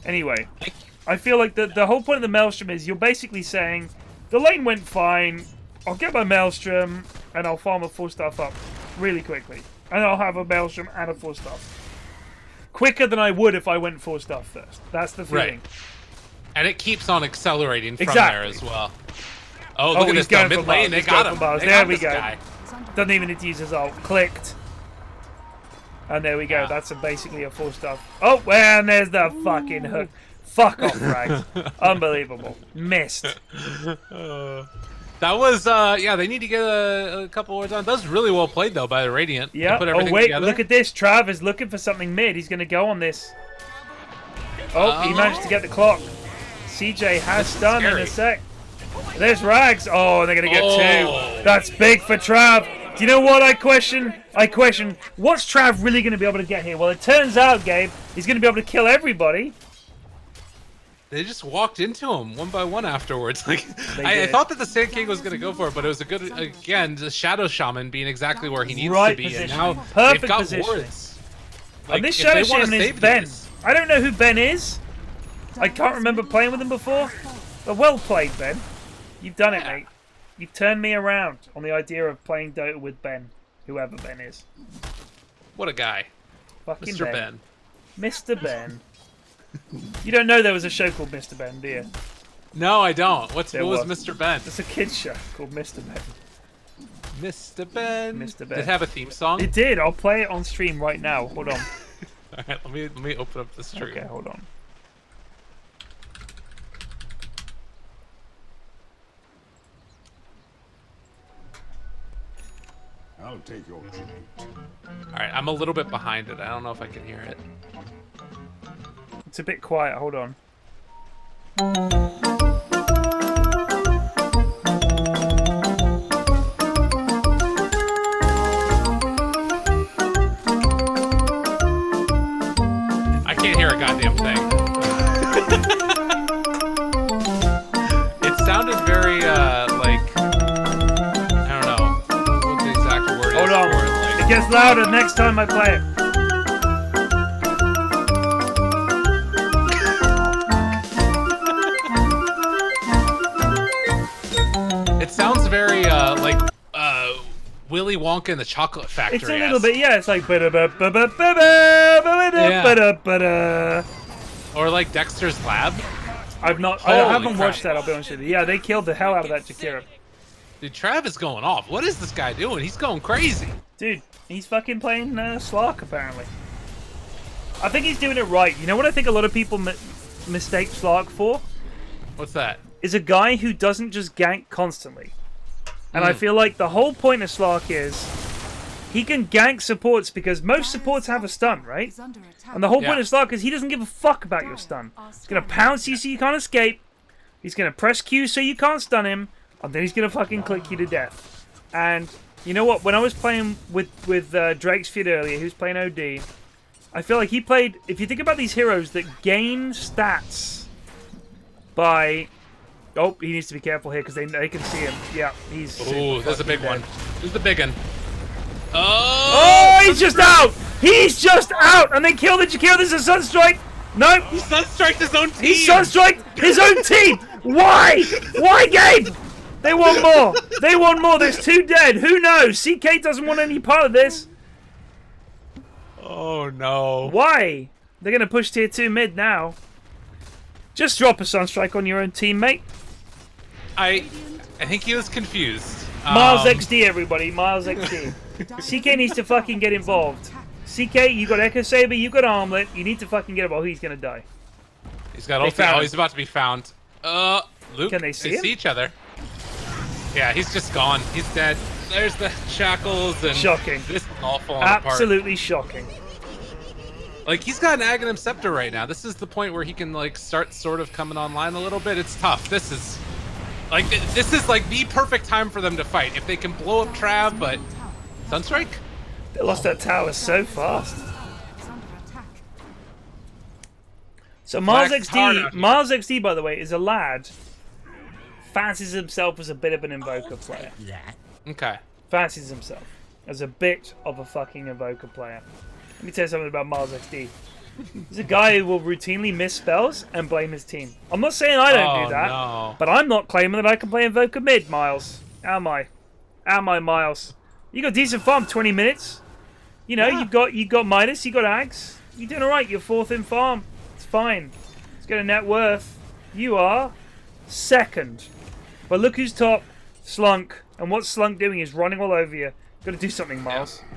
Anyway, I feel like the whole point of the Maelstrom is you're basically saying, the lane went fine, I'll get my Maelstrom, and I'll farm a 4-star up really quickly. And I'll have a Maelstrom and a 4-star. Quicker than I would if I went 4-star first. That's the feeling. Right. And it keeps on accelerating from Exactly. there as well. Oh, look at this guy. Mid lane, they got him. There we go. Guy. Doesn't even need to use his ult. Clicked. And there we go. That's basically a 4-star. Oh, and there's the fucking hook. Fuck off, Rags. Unbelievable. Missed. That was, yeah, they need to get a couple words on. That was really well played, though, by the Radiant. Yeah. Oh, wait. together. Look at this. Trav is looking for something mid. He's going to go on this. Oh, he managed to get the clock. CJ has stun in a sec. There's Rags. Oh, and they're going to get 2. That's big for Trav. Do you know what I question? What's Trav really going to be able to get here? Well, it turns out, Gabe, he's going to be able to kill everybody. They just walked into him one by one afterwards. Like I thought that the Sand King was going to go for it, but it was a good, again, the Shadow Shaman being exactly where he needs to be. And now Perfect they've got position. wards. Like, And this if they Shadow wanna Shaman is save Ben. these- I don't know who Ben is. I can't remember playing with him before. But well played, Ben. You've done it, mate. You've turned me around on the idea of playing Dota with Ben. Whoever Ben is. What a guy. Fucking Mr. Ben. Mr. Ben. You don't know there was a show called Mr. Ben, do you? No, I don't. What was was. Mr. Ben? It's a kid's show called Mr. Ben. Mr. Ben. Mr. Ben. Did it have a theme song? It did. I'll play it on stream right now. Hold on. All right, let me open up the stream. Okay, hold on. I'll take your tribute. All right, I'm a little bit behind it. I don't know if I can hear it. It's a bit quiet. Hold on. I can't hear a goddamn thing. It sounded very, like, I don't know what the exact word Hold is on. for it. Like, It gets louder next time I play it. it sounds very, like, Willy Wonka and the Chocolate Factory. It's a little bit, yeah. It's like ba-da-ba-ba-ba-ba-ba-ba-ba-ba. Or like Dexter's Lab. I haven't watched that. I'll be honest with you. Yeah, they killed the hell out of that Jakiro. Dude, Trav is going off. What is this guy doing? He's going crazy. Dude, he's fucking playing Slark apparently. I think he's doing it right. You know what I think a lot of people mistake Slark for? What's that? Is a guy who doesn't just gank constantly. And I feel like the whole point of Slark is he can gank supports because most supports have a stun, right? And the whole point of Slark is he doesn't give a fuck about your stun. He's going to pounce you so you can't escape. He's going to press Q so you can't stun him. And then he's going to fucking click you to death. And you know what? When I was playing with Drake's Feud earlier, he was playing OD. I feel like he played... If you think about these heroes that gain stats by... Oh, he needs to be careful here because they can see him. Yeah, he's... Ooh, there's a big one. There's the big one. Oh, he's just out! He's just out! And they kill the Jakiro. There's a Sunstrike. No. He Sunstriked his own team. He Sunstriked his own team. Why? Why, Gabe? They want more. They want more. There's 2 dead. Who knows? CK doesn't want any part of this. Oh, no. Why? They're going to push tier 2 mid now. Just drop a Sunstrike on your own teammate. I think he was confused. Miles XD, everybody. Miles XD. CK needs to fucking get involved. CK, you got Echo Saber, you got Armlet. You need to fucking get involved. He's going to die. He's got ulti. Oh, he's about to be found. Luke, can they see him? each other. Yeah, he's just gone. He's dead. There's the shackles and... Shocking. This is all falling apart. Absolutely shocking. Like, he's got an Aghanim Scepter right now. This is the point where he can, like, start sort of coming online a little bit. It's tough. This is... Like, this is, like, the perfect time for them to fight. If they can blow up Trav, but... Sunstrike? They lost that tower so fast. So Miles XD, by the way, is a lad. Fancies himself as a bit of an Invoker player. Okay. Fancies himself as a bit of a fucking Invoker player. Let me tell you something about Miles XD. He's a guy who will routinely miss spells and blame his team. I'm not saying I don't do that, but I'm not claiming that I can play Invoker mid, Miles. Am I? Am I, Miles? You got decent farm, 20 minutes. You know, you got Midas, you got Ags. You're doing alright, you're 4th in farm. It's fine. It's got a net worth. You are 2nd. But look who's top. Slunk. And what Slunk doing is running all over you. Got to do something, Miles. Yeah.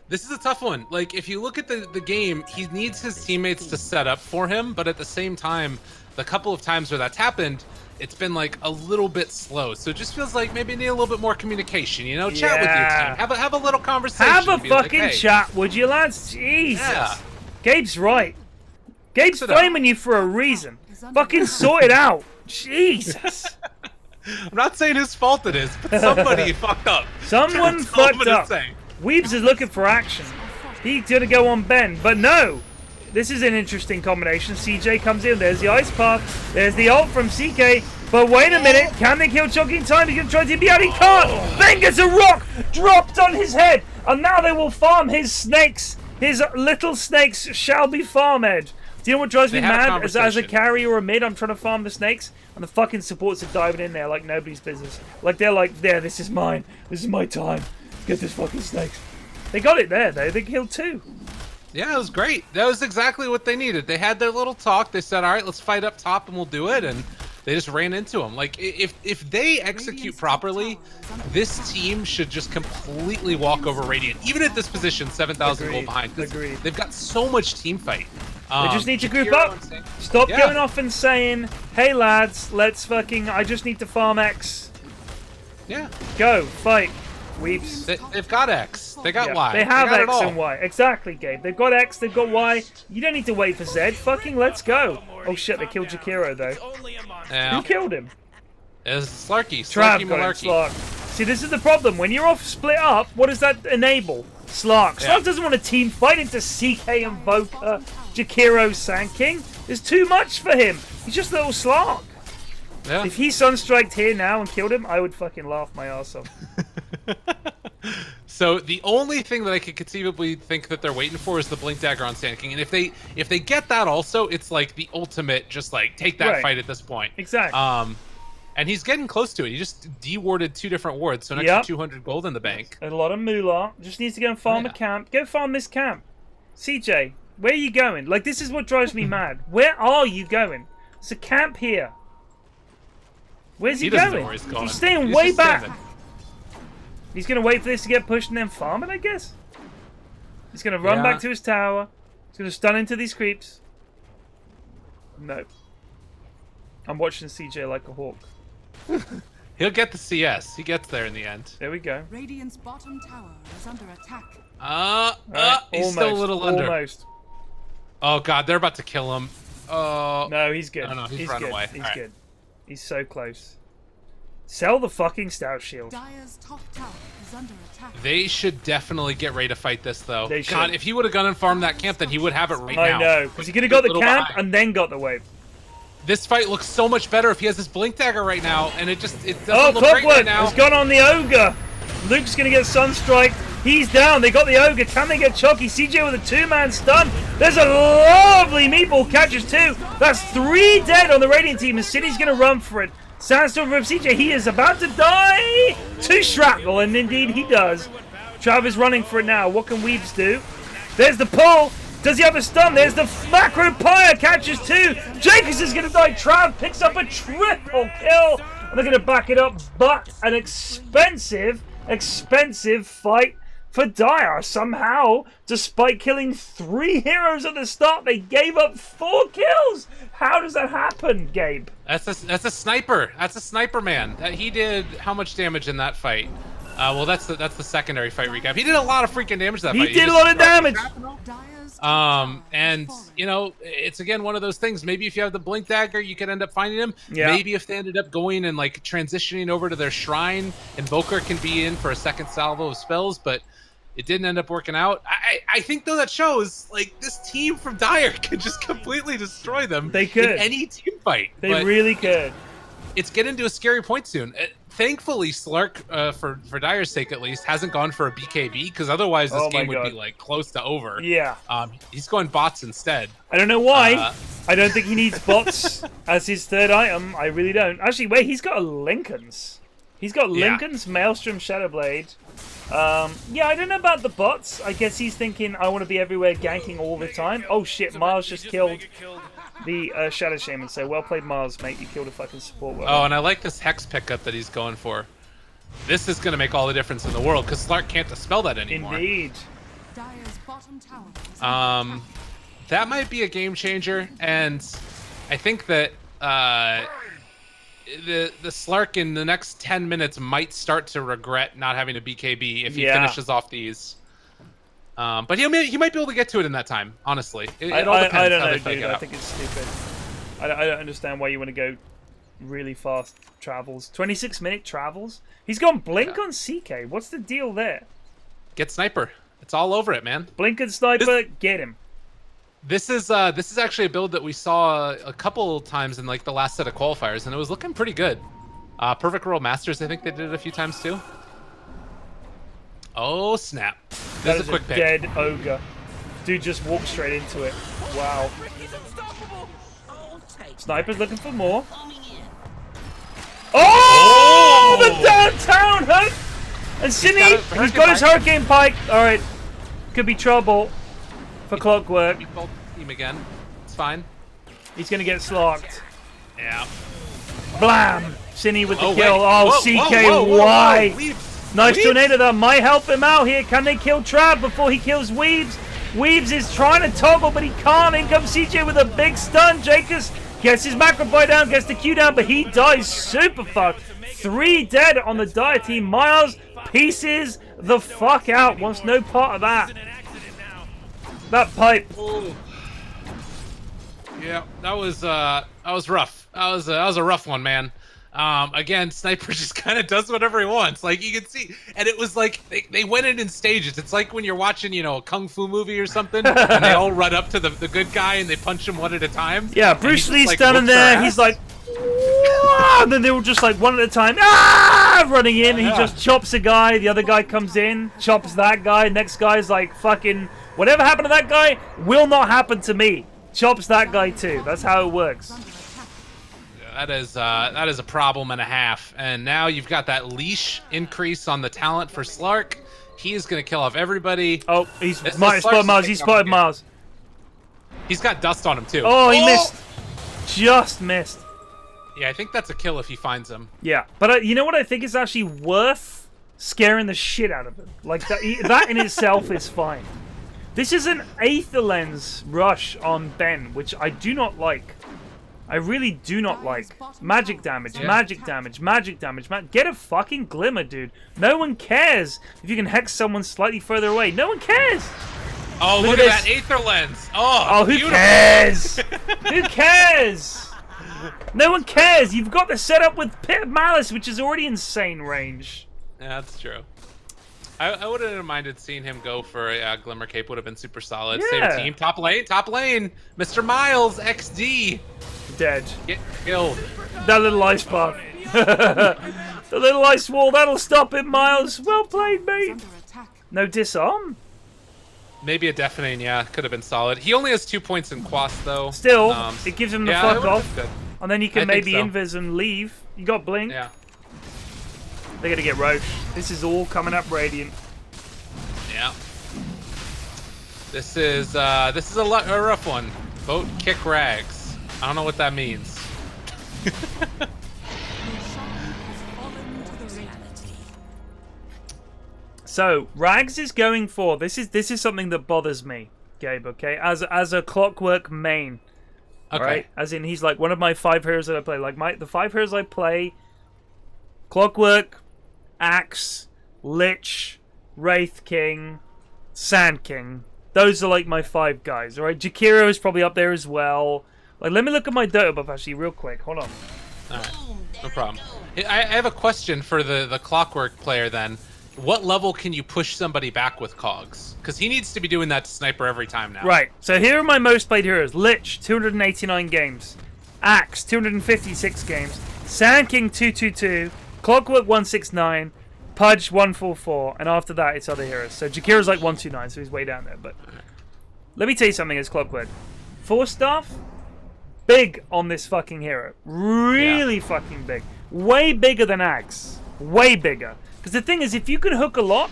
This is a tough one. Like, if you look at the game, he needs his teammates to set up for him, but at the same time, the couple of times where that's happened, it's been, like, a little bit slow. So it just feels like maybe you need a little bit more communication, you know? Chat with your team. Have a little conversation. Have a fucking chat, would you, lads? Jesus. Yeah. Gabe's right. Gabe's flaming you for a reason. Fucking sort it out. Jesus. I'm not saying his fault it is, but somebody fucked up. Someone fucked up. Weebs is looking for action. He's going to go on Ben, but no. This is an interesting combination. CJ comes in. There's the Ice Path. There's the ult from CK. But wait a minute. Can they kill Chuck in time? He's going to try to be out. He can't. Ben gets a rock dropped on his head. And now they will farm his snakes. His little snakes shall be farmed. Do you know what drives me mad? As a carry or a mid, I'm trying to farm the snakes. And the fucking supports are diving in there like nobody's business. Like, they're like, there, this is mine. This is my time. Get this fucking snakes. They got it there, though. They killed 2. Yeah, it was great. That was exactly what they needed. They had their little talk. They said, all right, let's fight up top and we'll do it. And they just ran into them. Like, if they execute properly, this team should just completely walk over Radiant. Even at this position, 7,000 gold behind. They've got so much team fight. They just need to group up. Stop going off and saying, hey, lads, let's fucking... I just need to farm X. Yeah. Go, fight. Weeps. They've got X. They got Y. They have X and Y. Exactly, Gabe. They've got X, they've got Y. You don't need to wait for Z. Fucking let's go. Oh shit, they killed Jakiro though. Yeah. Who killed him? It was Slarky. Trav got him, Slark. See, this is the problem. When you're off split up, what does that enable? Slark. Slark doesn't want a team fight into CK and Voka, Jakiro, Sand King. There's too much for him. He's just a little Slark. Yeah. If he sunstriked here now and killed him, I would fucking laugh my ass off. So the only thing that I could conceivably think that they're waiting for is the Blink Dagger on Sand King, and if they get that also, it's like the ultimate, just like take that fight at this point. Exactly. And he's getting close to it. He just de-warded 2 different wards, so an extra 200 gold in the bank. A lot of moolah. Just needs to go and farm a camp. Go farm this camp. CJ, where are you going? Like, this is what drives me mad. Where are you going? It's a camp here. Where's he doesn't going? know where he's going. He's staying He's way just back. standing. He's going to wait for this to get pushed and then farm it, I guess? He's going to run back to his tower. He's going to stun into these creeps. No. I'm watching CJ like a hawk. He'll get the CS. He gets there in the end. There we go. Radiant's bottom tower is under attack. He's still a little under. Almost. Oh god, they're about to kill him. Oh. No, he's good. No, he's he's run good. away. He's All right. good. He's so close. Sell the fucking stout shield. Dire's top tower is under attack. They should definitely get ready to fight this, though. They should. God, if he would have gone and farmed that camp, then he would have it right now. I know. Because he could have got the Little camp behind. and then got the wave. This fight looks so much better if he has his blink dagger right now, and it doesn't look great Clockwork right now. has gone on the ogre. Luke's gonna get sunstrike. He's down. They got the ogre. Can they get Chucky? CJ with a 2-man stun. There's a lovely meatball catches too. That's 3 dead on the Radiant team, and City's gonna run for it. Sandstorm from CJ. He is about to die to shrapnel, and indeed he does. Trav is running for it now. What can Weaves do? There's the pull. Does he have a stun? There's the macro pyre catches too. Jacobs is going to die. Trav picks up a triple kill. And they're going to back it up. But an expensive fight for Dire. Somehow, despite killing 3 heroes at the start, they gave up 4 kills. How does that happen, Gabe? That's a sniper. That's a sniper man. He did how much damage in that fight? Well, that's the secondary fight recap. He did a lot of freaking damage that fight. He did a lot of damage. And you know, it's again one of those things. Maybe if you have the blink dagger, you could end up finding him. Yeah. Maybe if they ended up going and like transitioning over to their shrine, Invoker can be in for a second salvo of spells, but it didn't end up working out. I think though that shows like this team from Dire could just completely destroy them. They could in any team fight. They really could. It's getting to a scary point soon. Thankfully, Slark, for Dire's sake at least, hasn't gone for a BKB, because otherwise this game would be like close to over. Yeah. He's going bots instead. I don't know why. I don't think he needs bots as his 3rd item. I really don't. Actually, wait, he's got a Lincoln's. He's got Lincoln's, Maelstrom, Shadowblade. Yeah, I don't know about the bots. I guess he's thinking, I want to be everywhere ganking all the time. Oh shit, Miles just killed the Shadow Shaman, so well played, Miles, mate. You killed a fucking support well. Oh, and I like this Hex pickup that he's going for. This is going to make all the difference in the world, because Slark can't dispel that anymore. Indeed. Dire's bottom tower. That might be a game changer, and I think that the Slark in the next 10 minutes might start to regret not having a BKB if he finishes off these. But he might be able to get to it in that time, honestly. It all depends. I don't how know, they dude. I think it's stupid. I don't understand why you want to go really fast travels. 26-minute travels? He's gone Blink on CK. What's the deal there? Get Sniper. It's all over it, man. Blink and Sniper, get him. This is actually a build that we saw a couple times in like the last set of qualifiers, and it was looking pretty good. Perfect World Masters, I think they did it a few times too. Oh snap! This is a quick pick. Dead ogre. Dude just walked straight into it. Wow. Sniper's looking for more. Oh! The downtown hook! And Sydney, he's got his Hurricane Pike. Alright. Could be trouble for Clockwork. Team again. It's fine. He's gonna get slocked. Yeah. Blam! Sydney with the Wait. kill. Oh, Whoa, CKY! Weaves. Nice Weaves. tornado that might help him out here. Can they kill Trav before he kills Weaves? Weaves is trying to toggle, but he can't. In comes CJ with a big stun. Jacobs gets his macro buy down, gets the Q down, but he dies super fucked. 3 dead on the Dire team. Miles pieces the fuck out. Wants no part of that. That pipe. Ooh. Yeah, that was rough. That was a rough one, man. Again, Sniper just kind of does whatever he wants. Like you can see, and it was like they went in stages. It's like when you're watching, a kung fu movie or something, and they all run up to the good guy and they punch him one at a time. Yeah, Bruce Lee's like, standing there. He's like, and then they were just like one at a time, running in. And he just chops a guy. The other guy comes in, chops that guy. Next guy's like, fucking whatever happened to that guy will not happen to me. Chops that guy too. That's how it works. That is a problem and a half. And now you've got that leash increase on the talent for Slark. He is going to kill off everybody. Oh, he's spotted Miles. He spotted Miles. He's got dust on him too. Oh, he missed. Just missed. Yeah, I think that's a kill if he finds him. Yeah, but you know what I think is actually worth scaring the shit out of him. Like that in itself is fine. This is an Aether Lens rush on Ben, which I do not like. I really do not like. Magic damage, magic damage, magic damage. Get a fucking glimmer, dude. No one cares if you can hex someone slightly further away. No one cares. Oh, look at that Aether Lens. Oh, who cares? Who cares? No one cares. You've got the setup with Pit of Malice, which is already insane range. Yeah, that's true. I wouldn't have minded seeing him go for a Glimmer Cape. Would have been super solid. Yeah. Same team. Top lane. Mr. Miles, XD. Dead. Get killed. That little ice bar. The little ice wall, that'll stop him, Miles. Well played, mate. Under attack. No disarm. Maybe a deafening, yeah. Could have been solid. He only has 2 points in Quast, though. Still, it gives him the yeah, fuck off. Good. And then you can maybe invis and leave. You got Blink. Yeah. They're gonna get Roche. This is all coming up Radiant. Yeah. This is a rough one. Vote kick Rags. I don't know what that means. Your shadow has fallen to the reality. So Rags is going for this is something that bothers me, Gabe. Okay, as a Clockwork main. Okay. Right? As in, he's like one of my 5 heroes that I play. Like the 5 heroes I play: Clockwork, Axe, Lich, Wraith King, Sand King. Those are like my 5 guys. All right, Jakiro is probably up there as well. Like, let me look at my Dota buff actually real quick. Hold on. All right. No problem. I have a question for the Clockwork player then. What level can you push somebody back with Cogs? Because he needs to be doing that to Sniper every time now. Right, so here are my most played heroes. Lich, 289 games. Axe, 256 games. Sand King, 222. Clockwork, 169. Pudge, 144. And after that, it's other heroes. So Jakiro's like 129, so he's way down there. But let me tell you something as Clockwork. 4 staff, big on this fucking hero. Really fucking big. Way bigger than Axe. Way bigger. Because the thing is, if you can hook a lot,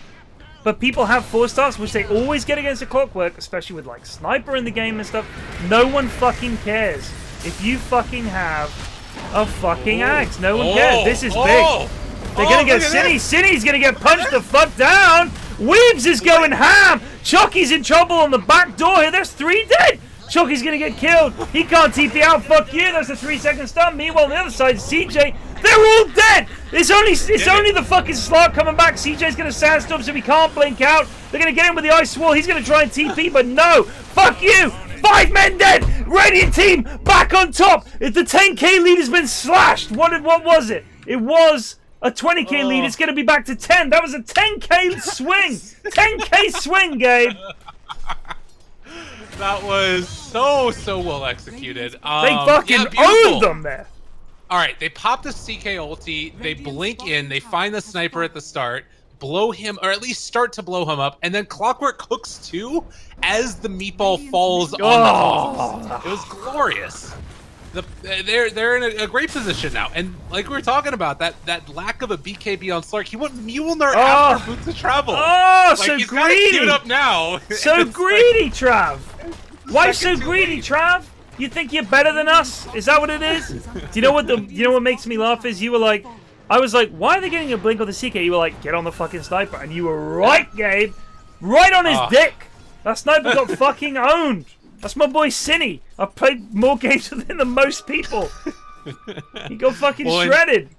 but people have 4 stars, which they always get against a Clockwork, especially with like Sniper in the game and stuff, no one fucking cares. If you fucking have a fucking Axe, no one cares. This is big. They're gonna get Cine. Cine's gonna get punched the fuck down. Weebs is going ham. Chucky's in trouble on the back door here. There's 3 dead. Chucky's gonna get killed. He can't TP out. Fuck you. That's a 3-second stun. Meanwhile, on the other side, CJ. They're all dead. It's only the fucking Slark coming back. CJ's gonna sandstorm, so he can't blink out. They're gonna get him with the ice wall. He's gonna try and TP, but no. Fuck you. 5 men dead. Radiant team back on top. If the 10k lead has been slashed, what was it? It was a 20k lead. It's gonna be back to 10. That was a 10k swing. 10k swing, Gabe. That was so well executed. They fucking owned them there. All right, they pop the CK ulti, they blink in, they find the Sniper at the start, blow him, or at least start to blow him up, and then Clockwork hooks too as the meatball falls on the boss. It was glorious. They're in a great position now, and like we were talking about, that lack of a BKB on Slark, he went Mjolnir after Boots of Travel. Oh, like, so he's greedy! Queued up now. So greedy, Trav. Why so greedy, Trav? You think you're better than us? Is that what it is? Do you know what makes me laugh is you were like, I was like, why are they getting a blink on the CK? You were like, get on the fucking Sniper, and you were right, Gabe, right on his dick. That Sniper got fucking owned. That's my boy Cine. I've played more games with him than most people. He got fucking shredded.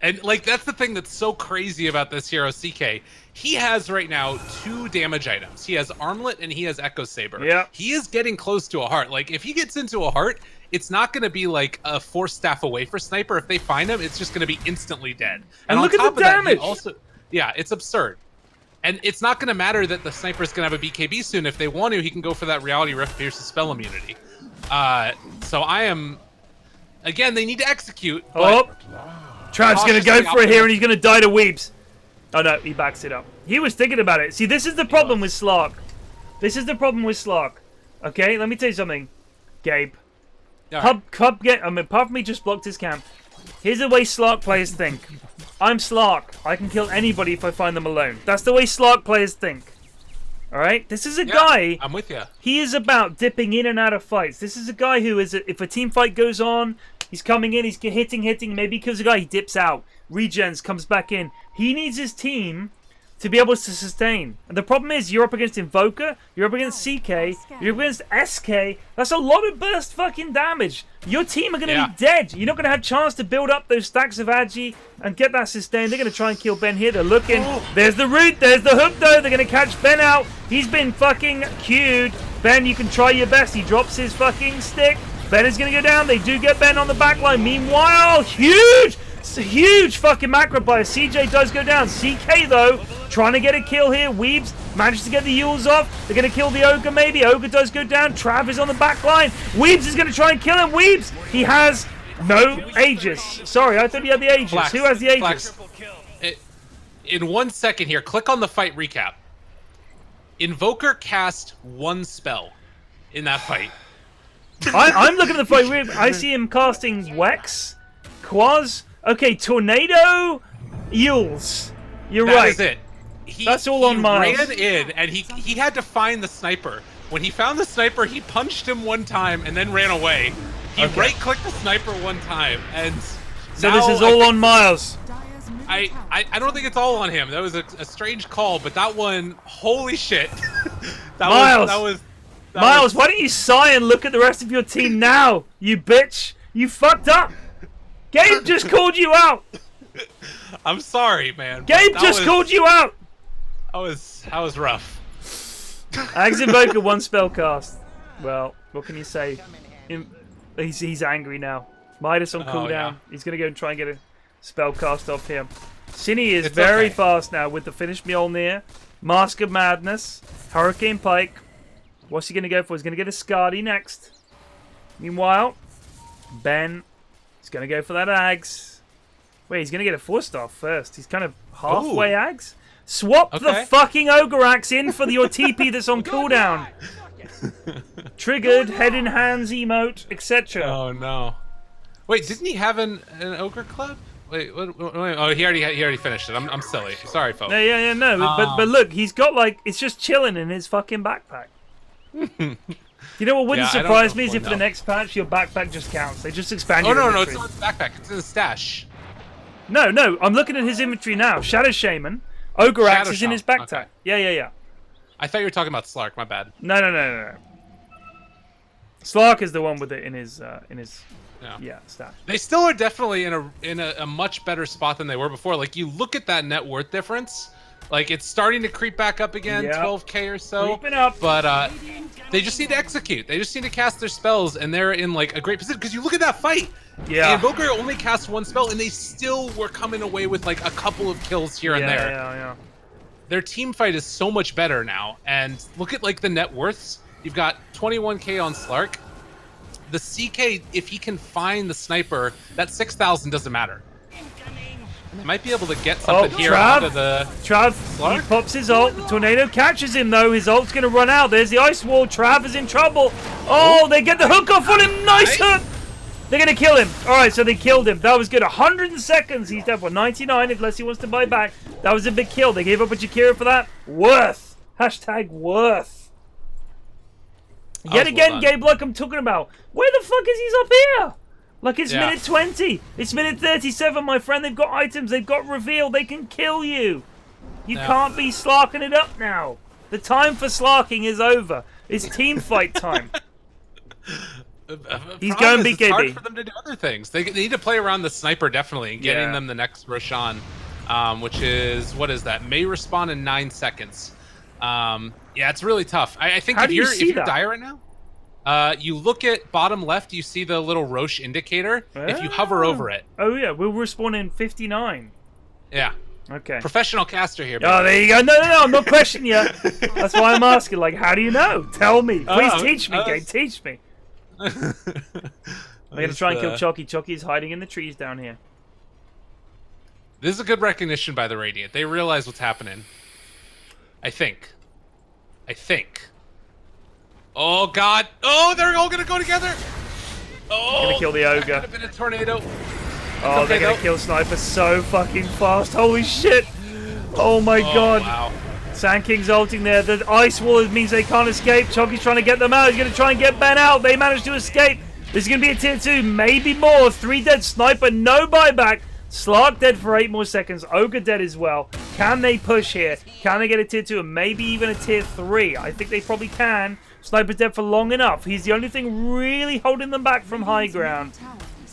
And like that's the thing that's so crazy about this hero CK. He has right now 2 damage items. He has Armlet and he has Echo Saber. Yeah. He is getting close to a heart. Like if he gets into a heart, it's not going to be like a 4 staff away for Sniper. If they find him, it's just going to be instantly dead. And look at the damage. Yeah, it's absurd. And it's not going to matter that the Sniper is going to have a BKB soon. If they want to, he can go for that Reality Rift Pierce's spell immunity. So I am... Again, they need to execute. Trav's going to go for it here, and he's going to die to Weebs. Oh, no, he backs it up. He was thinking about it. See, this is the problem with Slark. This is the problem with Slark. Okay, let me tell you something, Gabe. Apart from me just blocked his camp. Here's the way Slark players think. I'm Slark. I can kill anybody if I find them alone. That's the way Slark players think. Alright? This is a guy... I'm with you. He is about dipping in and out of fights. This is a guy who is... If a team fight goes on, he's coming in, he's hitting. Maybe he kills a guy, he dips out. Regens, comes back in. He needs his team to be able to sustain. And the problem is, you're up against Invoker, you're up against CK, you're up against SK. That's a lot of burst fucking damage. Your team are going to be dead. You're not going to have a chance to build up those stacks of Agi and get that sustain. They're going to try and kill Ben here. They're looking. There's the root. There's the hook, though. They're going to catch Ben out. He's been fucking queued. Ben, you can try your best. He drops his fucking stick. Ben is going to go down. They do get Ben on the back line. Meanwhile, huge fucking macro buy. CJ does go down. CK, though, trying to get a kill here. Weebs managed to get the Yules off. They're going to kill the Ogre, maybe. Ogre does go down. Trav is on the back line. Weebs is going to try and kill him. Weebs, he has no Aegis. Sorry, I thought he had the Aegis. Flax, who has the Aegis? In 1 second here, click on the fight recap. Invoker cast 1 spell in that fight. I'm looking at the fight. I see him casting Wex, Quaz. Okay, Tornado, Yules. You're right. That is it. That's all on Miles. He ran in, and he had to find the sniper. When he found the sniper, he punched him 1 time and then ran away. He right-clicked the sniper 1 time, and so this is all on Miles. I don't think it's all on him. That was a strange call, but that one, holy shit. Miles, why don't you sigh and look at the rest of your team now, you bitch? You fucked up. Gabe just called you out. I'm sorry, man. Gabe just called you out. That was rough. Ags Invoker 1 spell cast. Well, what can you say? He's angry now. Midas on cooldown. Yeah. He's gonna go and try and get a spell cast off him. Cine is very fast now with the finish Mjolnir, Mask of Madness, Hurricane Pike. What's he gonna go for? He's gonna get a Skadi next. Meanwhile, Ben is gonna go for that Ags. Wait, he's gonna get a 4-star first. He's kind of halfway Ags. Swap the fucking Ogre Axe in for your TP that's on cooldown. Triggered, head in hands emote, etc. Oh no! Wait, didn't he have an Ogre Club? Wait, oh, he already finished it. I'm silly. Sorry, folks. No. But look, he's got it's just chilling in his fucking backpack. You know what wouldn't surprise me is if for the next patch your backpack just counts. They just expand your inventory. No, it's not his backpack. It's in his stash. No, I'm looking at his inventory now. Shadow Shaman, Ogre Axe is in his backpack. Okay. Yeah. I thought you were talking about Slark. My bad. No. Slark is the one with it in his stash. They still are definitely in a much better spot than they were before. Like, you look at that net worth difference, like it's starting to creep back up again, 12k or so. Creeping up. But they just need to execute. They just need to cast their spells, and they're in like a great position. Because you look at that fight. Yeah. Invoker only cast 1 spell, and they still were coming away with like a couple of kills here and there. Yeah. Their team fight is so much better now, and look at like the net worths. You've got 21k on Slark. The CK, if he can find the sniper, that 6,000 doesn't matter. They might be able to get something here out of the Trav, he pops his ult. The tornado catches him though. His ult's gonna run out. There's the ice wall. Trav is in trouble. Oh, they get the hook off on him. Nice hook. They're gonna kill him. All right, so they killed him. That was good. 100 seconds. He's dead for 99 unless he wants to buy back. That was a big kill. They gave up a Jakira for that. Worth. Hashtag worth. Yet again, Gabe, like I'm talking about. Where the fuck is he up here? Like, it's minute 20. It's minute 37, my friend. They've got items. They've got reveal. They can kill you. You can't be slarking it up now. The time for slarking is over. It's team fight time. He's going BKB. It's hard for them to do other things. They need to play around the sniper, definitely, and getting them the next Roshan, which is, what is that? May respawn in 9 seconds. Yeah, it's really tough. I think if you're dire right now, you look at bottom left, you see the little Roche indicator. If you hover over it. Oh, yeah, we'll respawn in 59. Yeah. Okay. Professional caster here. Baby. Oh, there you go. No, I'm not questioning you. That's why I'm asking, like, how do you know? Tell me. Please teach me, Gabe. Teach me. I'm going to try and kill Chucky. Chucky is hiding in the trees down here. This is a good recognition by the Radiant. They realize what's happening. I think. Oh, God. Oh, they're all going to go together. Oh, Gonna kill the that ogre. could have been a tornado. Oh, they're okay, gonna though. kill Sniper so fucking fast. Holy shit! Oh my god. Wow. Sand King's ulting there. The ice wall means they can't escape. Choggy's trying to get them out. He's gonna try and get Ben out. They managed to escape. This is gonna be a tier 2, maybe more. 3 dead Sniper, no buyback. Slark dead for 8 more seconds. Ogre dead as well. Can they push here? Can they get a tier 2 and maybe even a tier 3? I think they probably can. Sniper's dead for long enough. He's the only thing really holding them back from high ground.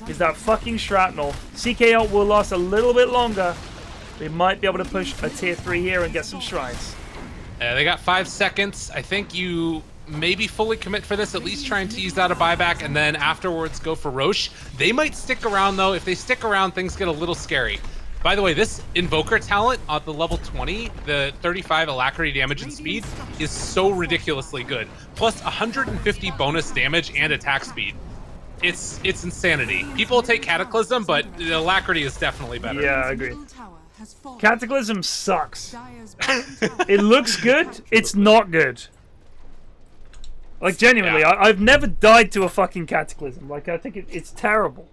Is that fucking shrapnel. CK ult will last a little bit longer. They might be able to push a tier 3 here and get some shrines. They got 5 seconds. I think you maybe fully commit for this, at least try and tease out a buyback, and then afterwards go for Roche. They might stick around, though. If they stick around, things get a little scary. By the way, this Invoker talent at the level 20, the 35 alacrity damage and speed, is so ridiculously good. Plus 150 bonus damage and attack speed. It's insanity. People take Cataclysm, but the alacrity is definitely better. Yeah, I agree. Cataclysm sucks. It looks good. It's not good. Like, genuinely, Yeah. I've never died to a fucking Cataclysm. Like, I think it's terrible.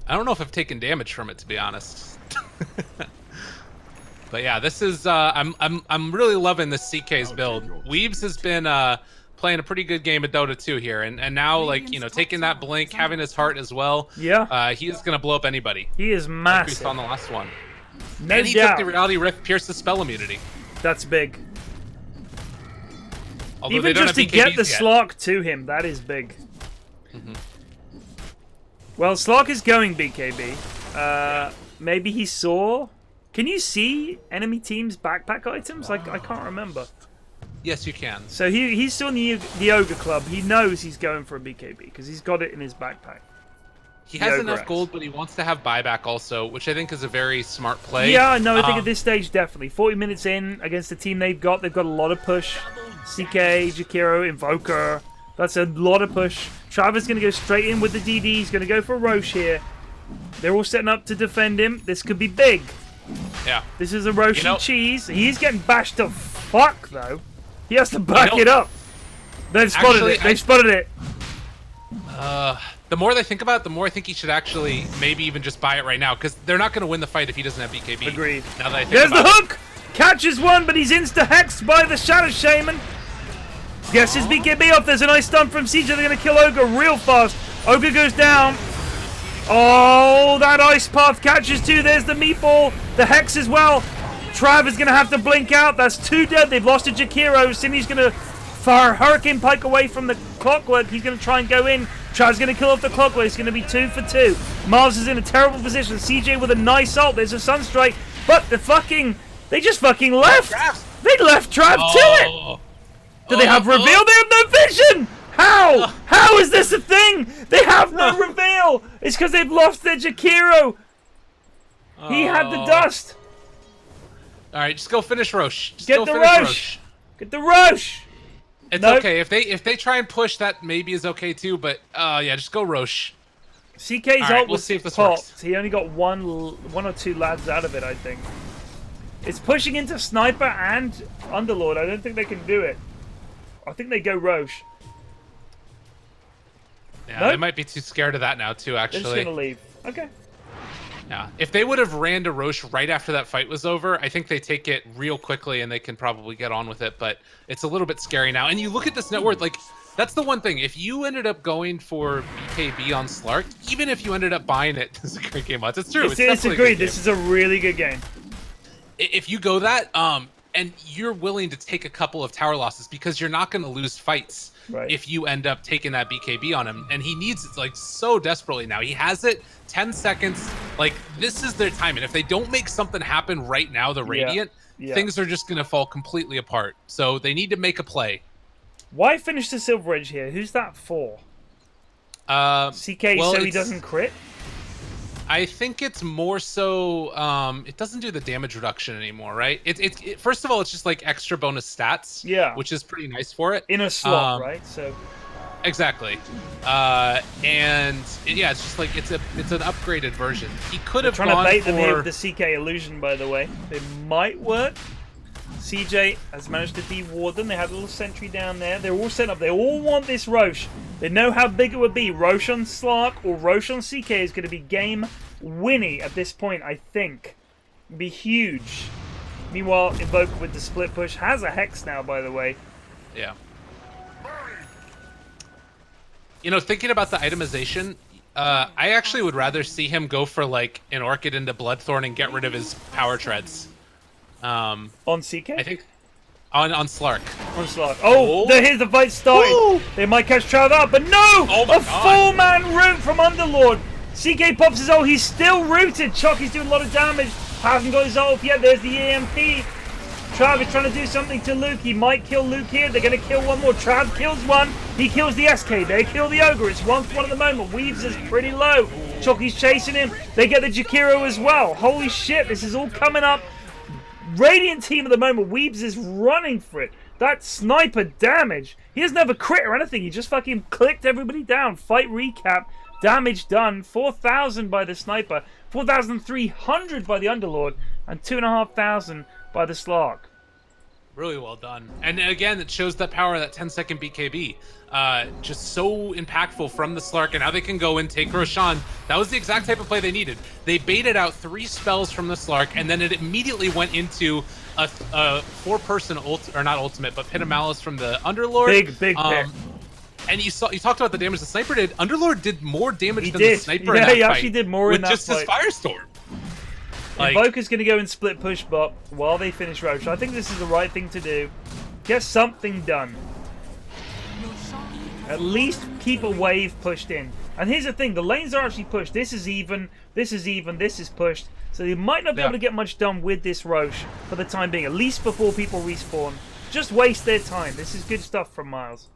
I don't know if I've taken damage from it, to be honest. But yeah, this is I'm really loving this CK's build. Weebs has been playing a pretty good game of Dota 2 here, and now, like, you know, taking that blink, having his heart as well. Yeah. He is gonna blow up anybody. He is Like we massive. saw on the last one. No And he doubt. took the Reality Rift, pierced the spell immunity. That's big. Although they Even don't just to have get BKBs the yet. Slark to him, that is big. Mm-hmm. Well, Slark is going BKB. Maybe he saw... Can you see enemy team's backpack items? Like, I can't remember. Yes, you can. So he's still in the Ogre Club. He knows he's going for a BKB because he's got it in his backpack. He has Ogre enough X. gold, but he wants to have buyback also, which I think is a very smart play. Yeah, no, I think at this stage, definitely. 40 minutes in against the team they've got a lot of push. CK, Jakiro, Invoker. That's a lot of push. Travis going to go straight in with the DD. He's going to go for Roche here. They're all setting up to defend him. This could be big. Yeah. This is a Roche You know- and cheese. He's getting bashed to fuck, though. He has to back You know- it up. They've spotted Actually, it. They've spotted it. The more they think about it, the more I think he should actually maybe even just buy it right now, because they're not going to win the fight if he doesn't have BKB. Agreed. Now that I think There's the about it. hook! Catches one, but he's insta-hexed by the Shadow Shaman. Gets his BKB off. There's a nice stun from CJ. They're going to kill Ogre real fast. Ogre goes down. Oh, that Ice Path catches too. There's the meatball. The Hex as well. Trav is going to have to blink out. That's 2 dead. They've lost to Jakiro. Cindy's going to fire Hurricane Pike away from the Clockwork. He's going to try and go in. Trav's going to kill off the Clockwork. It's going to be 2 for 2. Mars is in a terrible position. CJ with a nice ult. There's a Sunstrike. But they just fucking left. They left Trav to it. Do they have reveal? They have no vision! How? How is this a thing? They have no reveal! It's because they've lost their Jakiro! He had the dust! Alright, just go finish Roche. Just Get go the finish Roche! Get the Roche! It's Nope. okay. If they try and push, that maybe is okay too, but yeah, just go Roche. CK's Alright, ult we'll was see if this popped. works. He only got one or 2 lads out of it, I think. It's pushing into Sniper and Underlord. I don't think they can do it. I think they go Roche. Yeah, Nope. they might be too scared of that now too, They're just actually. gonna leave. Okay. Yeah. If they would have ran to Roche right after that fight was over, I think they take it real quickly and they can probably get on with it, but it's a little bit scary now. And you look at this net worth, like, that's the one thing. If you ended up going for BKB on Slark, even if you ended up buying it, this is a great game. It's true. It's definitely a agreed. good game. This is a really good game. If you go that, and you're willing to take a couple of tower losses because you're not going to lose fights Right. if you end up taking that BKB on him, and he needs it like so desperately now. He has it 10 seconds. Like, this is their time, and if they don't make something happen right now, the Radiant, Yeah. things are just going to fall completely apart. So they need to make a play. Why finish the Silver Edge here? Who's that for? CK, well, so he it's- doesn't crit? I think it's more so it doesn't do the damage reduction anymore, right? It first of all, it's just like extra bonus stats, Yeah. which is pretty nice for it. In a slot, Um, right? So Exactly, yeah, it's just like it's an upgraded version. He could have trying to gone bait them here for with the CK illusion, by the way. It might work. CJ has managed to de-ward them. They had a little sentry down there. They're all set up. They all want this Roche. They know how big it would be. Roche on Slark or Roche on CK is going to be game winning at this point, I think. It'd be huge. Meanwhile, Invoker with the split push has a Hex now, by the way. Yeah. You know, thinking about the itemization, I actually would rather see him go for like an Orchid into Bloodthorn and get rid of his power treads. On CK? I think on Slark. On Slark. Oh, here's the fight starting. Woo! They might catch Trav up, but no! A full-man root from Underlord. CK pops his ult. He's still rooted. Chucky's doing a lot of damage. Hasn't got his ult yet. There's the EMP. Trav is trying to do something to Luke. He might kill Luke here. They're going to kill one more. Trav kills one. He kills the SK. They kill the Ogre. It's 1-1 at the moment. Weaves is pretty low. Chucky's chasing him. They get the Jakiro as well. Holy shit, this is all coming up. Radiant team at the moment. Weebs is running for it. That sniper damage. He doesn't have a crit or anything. He just fucking clicked everybody down. Fight recap. Damage done. 4,000 by the sniper. 4,300 by the Underlord. And 2,500 by the Slark. Really well done. And again, it shows that power of that 10-second BKB. Just so impactful from the Slark, and now they can go and take Roshan. That was the exact type of play they needed. They baited out 3 spells from the Slark, and then it immediately went into a 4-person not ultimate, but Pit of Malice from the Underlord. Big pick. And you talked about the damage the sniper did. Underlord did more damage than the sniper in that he fight actually did more in that just fight. his Firestorm. Invoker's going to go and split push bot while they finish Roche. I think this is the right thing to do. Get something done. At least keep a wave pushed in. And here's the thing, the lanes are actually pushed. This is even, this is even, this is pushed. So they might not be able to get much done with this Roche for the time being, at least before people respawn. Just waste their time. This is good stuff from Miles.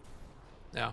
Yeah.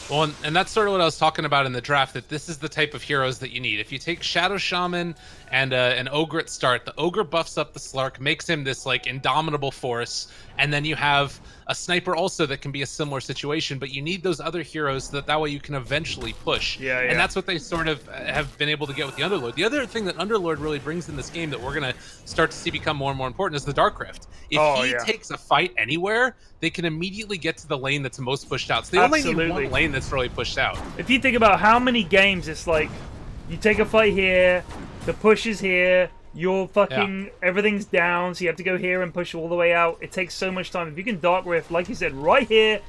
Well, and that's sort of what I was talking about in the draft, that this is the type of heroes that you need. If you take Shadow Shaman and an Ogre at start, the Ogre buffs up the Slark, makes him this like indomitable force, and then you have a Sniper also that can be a similar situation, but you need those other heroes so that way you can eventually push. And that's what they sort of have been able to get with the Underlord. The other thing that Underlord really brings in this game that we're going to start to see become more and more important is the Dark Rift. If he takes a fight anywhere, they can immediately get to the lane that's most pushed out. So they only need one lane that's really pushed out. If you think about how many games it's like, you take a fight here, the push is here, you're fucking, everything's down, so you have to go here and push all the way out. It takes so much time. If you can Dark Rift, like you said, right here,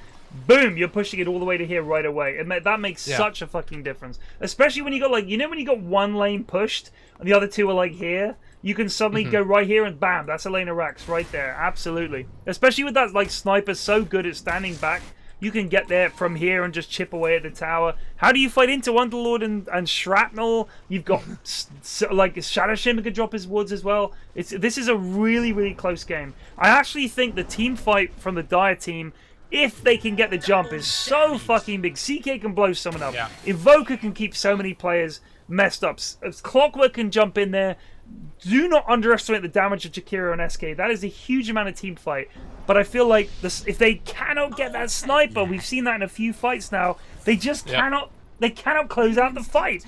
boom, you're pushing it all the way to here right away. And that makes such a fucking difference. Especially when you got like, you know when you got one lane pushed, and the other two are like here? You can suddenly go right here and bam, that's a lane of racks right there. Absolutely. Especially with that like sniper so good at standing back. You can get there from here and just chip away at the tower. How do you fight into Underlord and Shrapnel? You've got like Shadow Shimmer could drop his woods as well. This is a really, really close game. I actually think the team fight from the Dire team, if they can get the jump, is so fucking big. CK can blow someone up. Invoker can keep so many players messed up. Clockwork can jump in there. Do not underestimate the damage of Jakiro and SK. That is a huge amount of team fight. But I feel like if they cannot get that sniper, we've seen that in a few fights now, they just cannot close out the fight.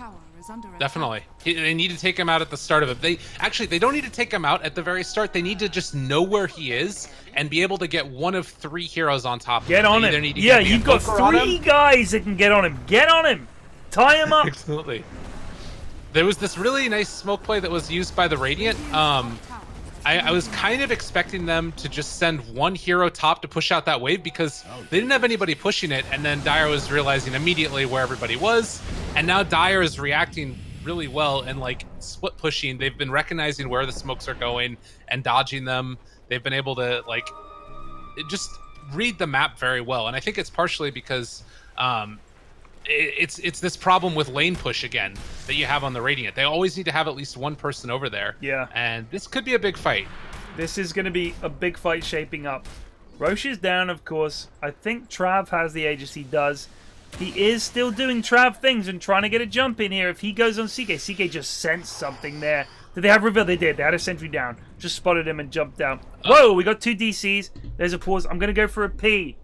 Definitely. They need to take him out at the start of it. They don't need to take him out at the very start. They need to just know where he is and be able to get one of 3 heroes on top of him. Get on him. Yeah, you've got 3 guys that can get on him. Get on him. Tie him up. Absolutely. There was this really nice smoke play that was used by the Radiant. I was kind of expecting them to just send one hero top to push out that wave because they didn't have anybody pushing it, and then Dire was realizing immediately where everybody was, and now Dire is reacting really well and like split pushing. They've been recognizing where the smokes are going and dodging them. They've been able to like just read the map very well, and I think it's partially because it's this problem with lane push again that you have on the Radiant. They always need to have at least one person over there. Yeah. And this could be a big fight. This is going to be a big fight shaping up. Roche is down, of course. I think Trav has the Aegis. He does. He is still doing Trav things and trying to get a jump in here. If he goes on CK, CK just sensed something there. Did they have reveal? They did. They had a sentry down. Just spotted him and jumped down. Whoa, we got 2 DCs. There's a pause. I'm going to go for a pee.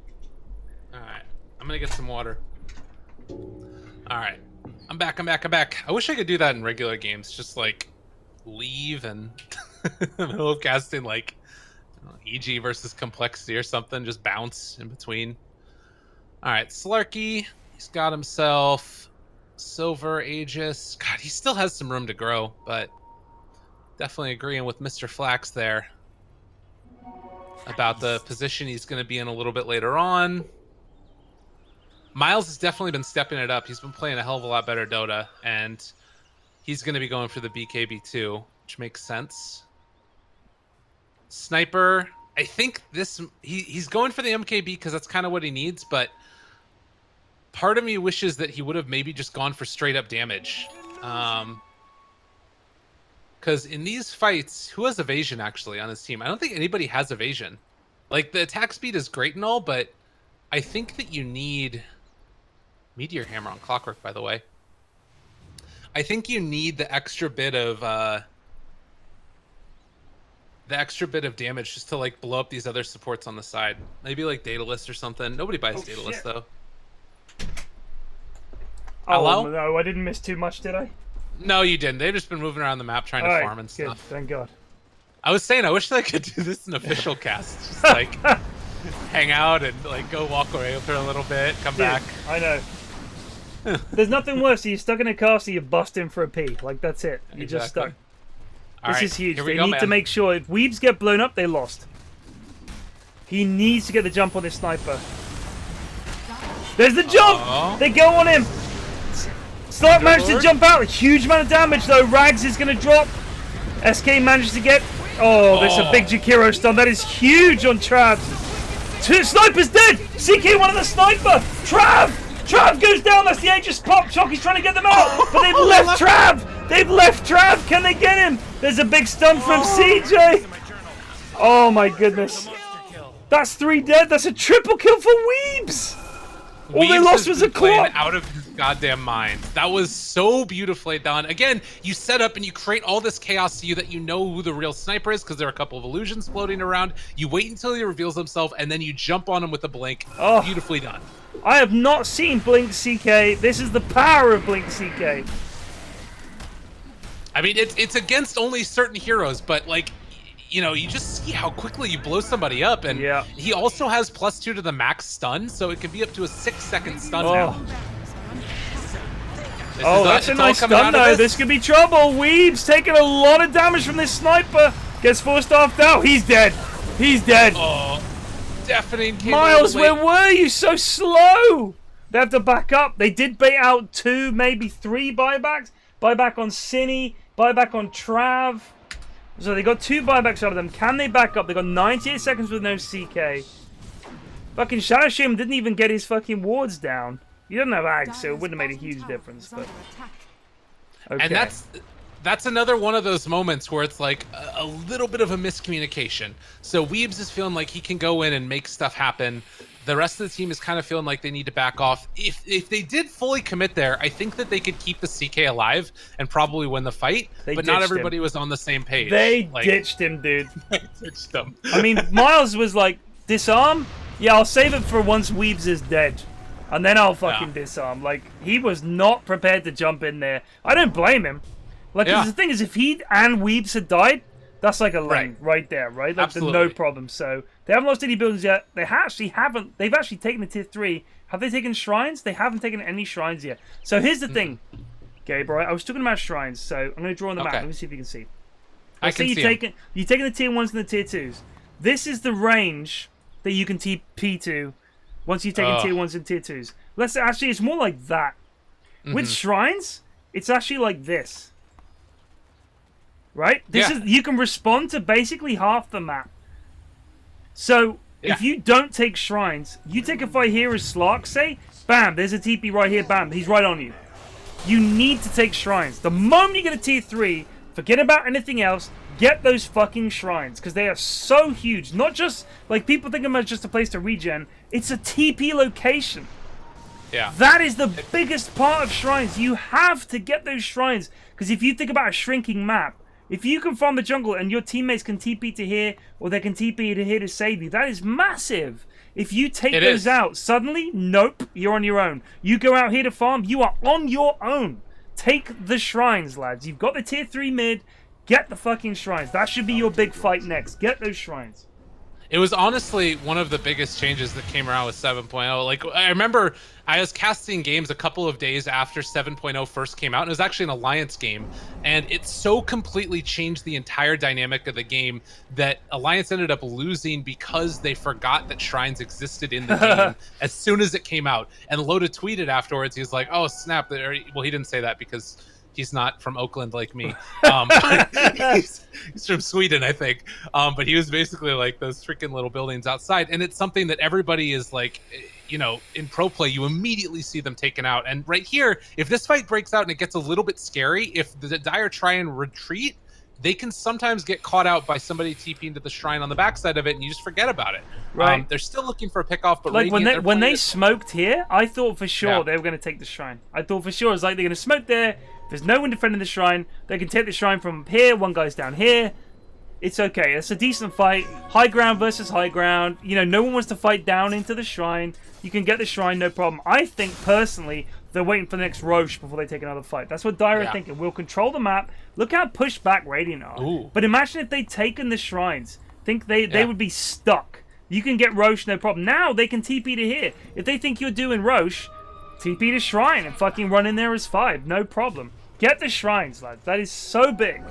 All right. I'm going to get some water. All right, I'm back. I wish I could do that in regular games. Just like leave and middle of casting, like EG versus complexity or something. Just bounce in between. All right, Slarky. He's got himself Silver Aegis. God, he still has some room to grow, but definitely agreeing with Mr. Flax there about the position he's going to be in a little bit later on. Miles has definitely been stepping it up. He's been playing a hell of a lot better Dota, and he's going to be going for the BKB too, which makes sense. Sniper, I think he's going for the MKB because that's kind of what he needs, but part of me wishes that he would have maybe just gone for straight up damage. Because in these fights, who has evasion actually on his team? I don't think anybody has evasion. Like, the attack speed is great and all, but I think that you need Meteor Hammer on Clockwork, by the way. I think you need the extra bit of damage just to like blow up these other supports on the side. Maybe like Daedalus or something. Nobody buys Daedalus shit. though. Oh, Hello? no, I didn't miss too much, did I? No, you didn't. They've just been moving around the map trying to farm and good. stuff. Thank God. I was saying, I wish I could do this in official cast. Just like hang out and like go walk away for a little bit, come back. I know. There's nothing worse. You're stuck in a castle, you bust in for a pee. Like, that's it. You're just stuck. This is huge. They need to make sure if Weebs get blown up, they lost. He needs to get the jump on this sniper. There's the jump! They go on him! Slark managed to jump out. A huge amount of damage, though. Rags is going to drop. SK manages to get... Oh, there's a big Jakiro stun. That is huge on Trav. Sniper's dead! CK one of the sniper! Trav! Trav goes down. That's the Aegis pop. Shockey's trying to get them out. But they've left Trav! They've left Trav! Can they get him? There's a big stun from CJ! Oh my goodness. That's 3 dead. That's a triple kill for Weebs! All they lost was a clock. Out of his goddamn mind. That was so beautifully done. Again, you set up and you create all this chaos so that you know who the real sniper is because there are a couple of illusions floating around. You wait until he reveals himself and then you jump on him with a blink. Oh, beautifully done. I have not seen Blink CK. This is the power of Blink CK. I mean, it's against only certain heroes, but like, you know, you just see how quickly you blow somebody up, and he also has +2 to the max stun, so it can be up to a 6-second stun now. Oh, that's a nice stun though. This could be trouble. Weeb's taking a lot of damage from this sniper. Gets forced off now. He's dead. He's dead. Oh, deafening. Miles, where were you? So slow. They have to back up. They did bait out 2, maybe 3 buybacks. Buyback on Cine. Buyback on Trav. So they got 2 buybacks out of them. Can they back up? They got 98 seconds with no CK. Fucking Shadow Shame didn't even get his fucking wards down. He doesn't have Ags, so it wouldn't have made a huge difference. But okay. And that's another one of those moments where it's like a little bit of a miscommunication. So Weebs is feeling like he can go in and make stuff happen. The rest of the team is kind of feeling like they need to back off. If they did fully commit there, I think that they could keep the CK alive and probably win the fight. But not everybody was on the same page. They ditched him, dude. They ditched him. I mean, Miles was like, disarm? Yeah, I'll save it for once Weebs is dead. And then I'll fucking disarm. Like, he was not prepared to jump in there. I don't blame him. Like, 'cause the thing is, if he and Weebs had died, that's like a lane right there, right? Like, no problem. So, they haven't lost any buildings yet. They actually haven't. They've actually taken the tier 3. Have they taken shrines? They haven't taken any shrines yet. So, here's the thing, Gabriel. I was talking about shrines, so I'm going to draw on the map. Let me see if you can see. I can see them. You're taking the tier 1s and the tier 2s. This is the range that you can TP to once you've taken tier 1s and tier 2s. It's more like that. With shrines, it's actually like this. Right? You can respond to basically half the map. So, if you don't take shrines, you take a fight here as Slark, say, bam, there's a TP right here, bam, he's right on you. You need to take shrines. The moment you get a tier 3, forget about anything else, get those fucking shrines, because they are so huge. Not just, like, people think about just a place to regen, it's a TP location. Yeah. That is the biggest part of shrines. You have to get those shrines, because if you think about a shrinking map, if you can farm the jungle and your teammates can TP to here, or they can TP to here to save you, that is massive. If you take those out, suddenly, nope, you're on your own. You go out here to farm, you are on your own. Take the shrines, lads. You've got the tier 3 mid, get the fucking shrines. That should be your big fight next. Get those shrines. It was honestly one of the biggest changes that came around with 7.0. Like, I remember I was casting games a couple of days after 7.0 first came out, and it was actually an Alliance game, and it so completely changed the entire dynamic of the game that Alliance ended up losing because they forgot that shrines existed in the game as soon as it came out. And Loda tweeted afterwards, he was like, oh, snap. Well, he didn't say that because he's not from Oakland like me. He's from Sweden, I think. But he was basically like those freaking little buildings outside. And it's something that everybody is like, you know, in pro play, you immediately see them taken out. And right here, if this fight breaks out and it gets a little bit scary, if the Dire try and retreat, they can sometimes get caught out by somebody TPing to the shrine on the backside of it, and you just forget about it. Right. They're still looking for a pickoff, but like Radiant, when they smoked here, I thought for sure Yeah. they were going to take the shrine. I thought for sure it's like they're going to smoke there. There's no one defending the shrine. They can take the shrine from here. One guy's down here. It's okay. It's a decent fight. High ground versus high ground. You know, no one wants to fight down into the shrine. You can get the shrine, no problem. I think, personally, they're waiting for the next Roche before they take another fight. That's what Dire are thinking. We'll control the map. Look how pushed back Radiant are. Ooh. But imagine if they'd taken the shrines. Think they would be stuck. You can get Roche, no problem. Now they can TP to here. If they think you're doing Roche, TP to shrine and fucking run in there as 5. No problem. Get the shrines, lads. That is so big.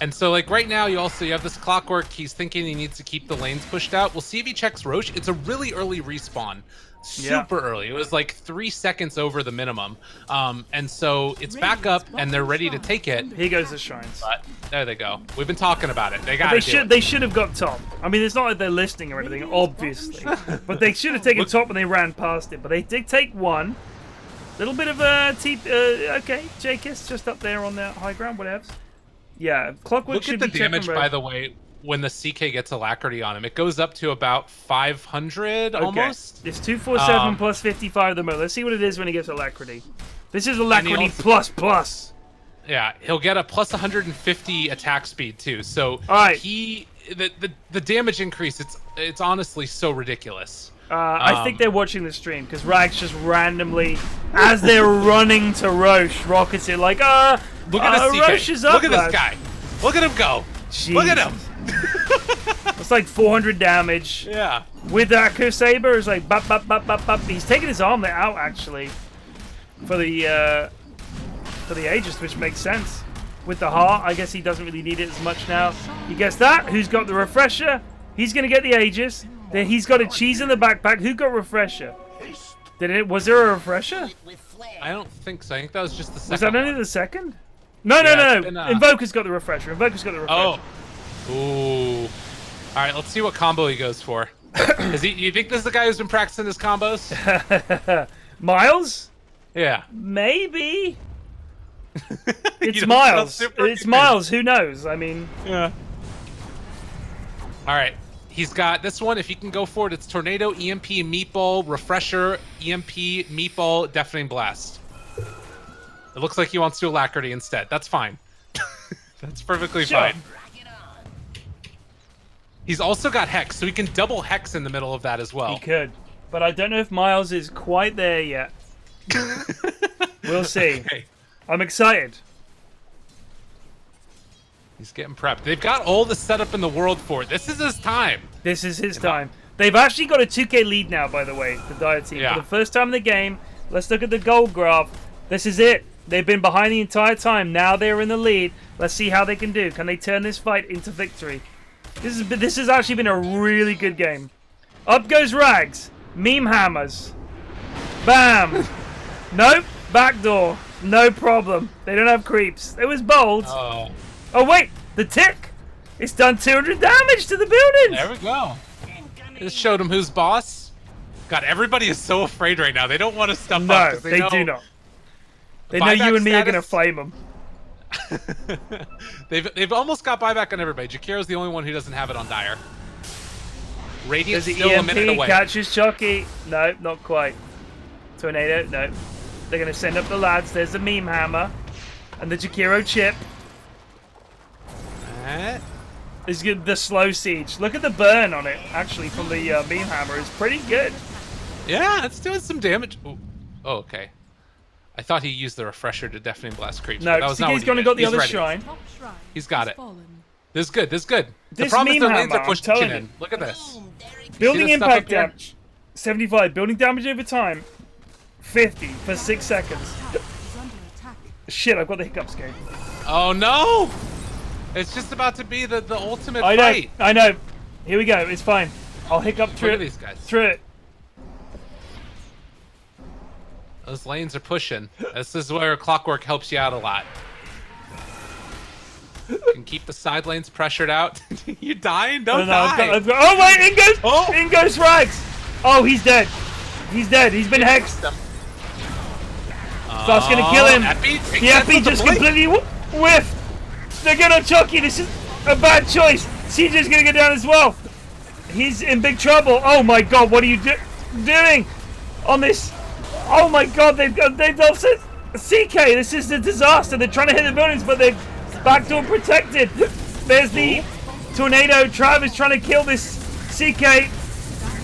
And so, like, right now, you have this Clockwork. He's thinking he needs to keep the lanes pushed out. We'll see if he checks Roche. It's a really early respawn. Super early. It was like 3 seconds over the minimum. And so it's back up, and they're ready to take it. Here goes the shrines. But there they go. We've been talking about it. They got They should have got top. I mean, it's not like they're listening or anything, obviously. But they should have taken top when they ran past it. But they did take one. Little bit of a okay, J-Kiss just up there on the high ground, whatever. Yeah, Clockwork should be Look at the damage, by the way, when the CK gets Alacrity on him. It goes up to about 500 almost. It's 247 plus 55 at the moment. Let's see what it is when he gets Alacrity. This is Alacrity plus. Yeah, he'll get a plus 150 attack speed too. So right. the damage increase, it's honestly so ridiculous. I think they're watching the stream because Rags just randomly, as they're running to Roche, rockets it like, look at this CK. Roche is up, Look at this guy. Look at him go. Jeez. Look at him. It's like 400 damage. Yeah. With that Saber, it's like bop, bop, bop, bop, bop. He's taking his armlet out actually for the Aegis, which makes sense. With the heart, I guess he doesn't really need it as much now. You guess that? Who's got the refresher? He's gonna get the Aegis. Then he's got a cheese in the backpack. Who got refresher? Was there a refresher? I don't think so. I think that was just the second. Was that only one. the second? No. Invoker's got the refresher. Oh. Ooh. All right, let's see what combo he goes for. You think this is the guy who's been practicing his combos? Miles? Yeah. Maybe. It's Miles. It's Miles. Who knows? I mean. Yeah. All right. He's got this one. If you can go for it, it's Tornado, EMP, Meatball, Refresher, EMP, Meatball, Deafening Blast. It looks like he wants to Alacrity instead. That's fine. That's perfectly fine. He's also got Hex, so he can double Hex in the middle of that as well. He could. But I don't know if Miles is quite there yet. We'll see. Okay. I'm excited. He's getting prepped. They've got all the setup in the world for it. This is his time. This is his time. They've actually got a 2K lead now, by the way, the Dire team. Yeah. For the first time in the game, let's look at the gold graph. This is it. They've been behind the entire time. Now they're in the lead. Let's see how they can do. Can they turn this fight into victory? This has actually been a really good game. Up goes Rags. Meme hammers. Bam. Nope. Backdoor. No problem. They don't have creeps. It was bold. Oh, wait! The tick! It's done 200 damage to the building! There we go. Just showed him who's boss. God, everybody is so afraid right now. They don't want to step up. No, they do not. They know you and me are going to flame them. They've almost got buyback on everybody. Jakiro's the only one who doesn't have it on Dire. Radiant's There's still EMP, a minute away. catches Chucky. No, not quite. Tornado, no. They're going to send up the lads. There's the meme hammer. And the Jakiro chip. Is the slow siege. Look at the burn on it, actually, from the meme hammer. It's pretty good. Yeah, it's doing some damage. Ooh. Oh, okay. I thought he used the refresher to Deafening Blast creeps. No, that was not he's what going to did. got the He's other ready. shrine. He's got it. This is good. This is good. The This problem is the meme lanes hammer, are pushing I'm telling in. you. Look at this. Building this stuff up impact here? damage, 75. Building damage over time, 50 for 6 seconds. Is under attack. Shit, I've got the hiccups game. Oh no! It's just about to be the ultimate I know, fight. I know. Here we go. It's fine. I'll hiccup through Look at it. these guys. Through it. Those lanes are pushing. This is where Clockwork helps you out a lot. You can keep the side lanes pressured out. You dying? Don't die. Oh wait, in goes, Oh. in goes Rags. Oh, he's dead. He's dead. He's been hexed. Star's gonna kill him. Epi, The Epi just completely whiffed. They're gonna Chucky. This is a bad choice. CJ's gonna go down as well. He's in big trouble. Oh my god, what are you doing on this? Oh my god, they've offset CK. This is a disaster. They're trying to hit the buildings, but they're backdoor protected. There's the tornado. Trav is trying to kill this CK.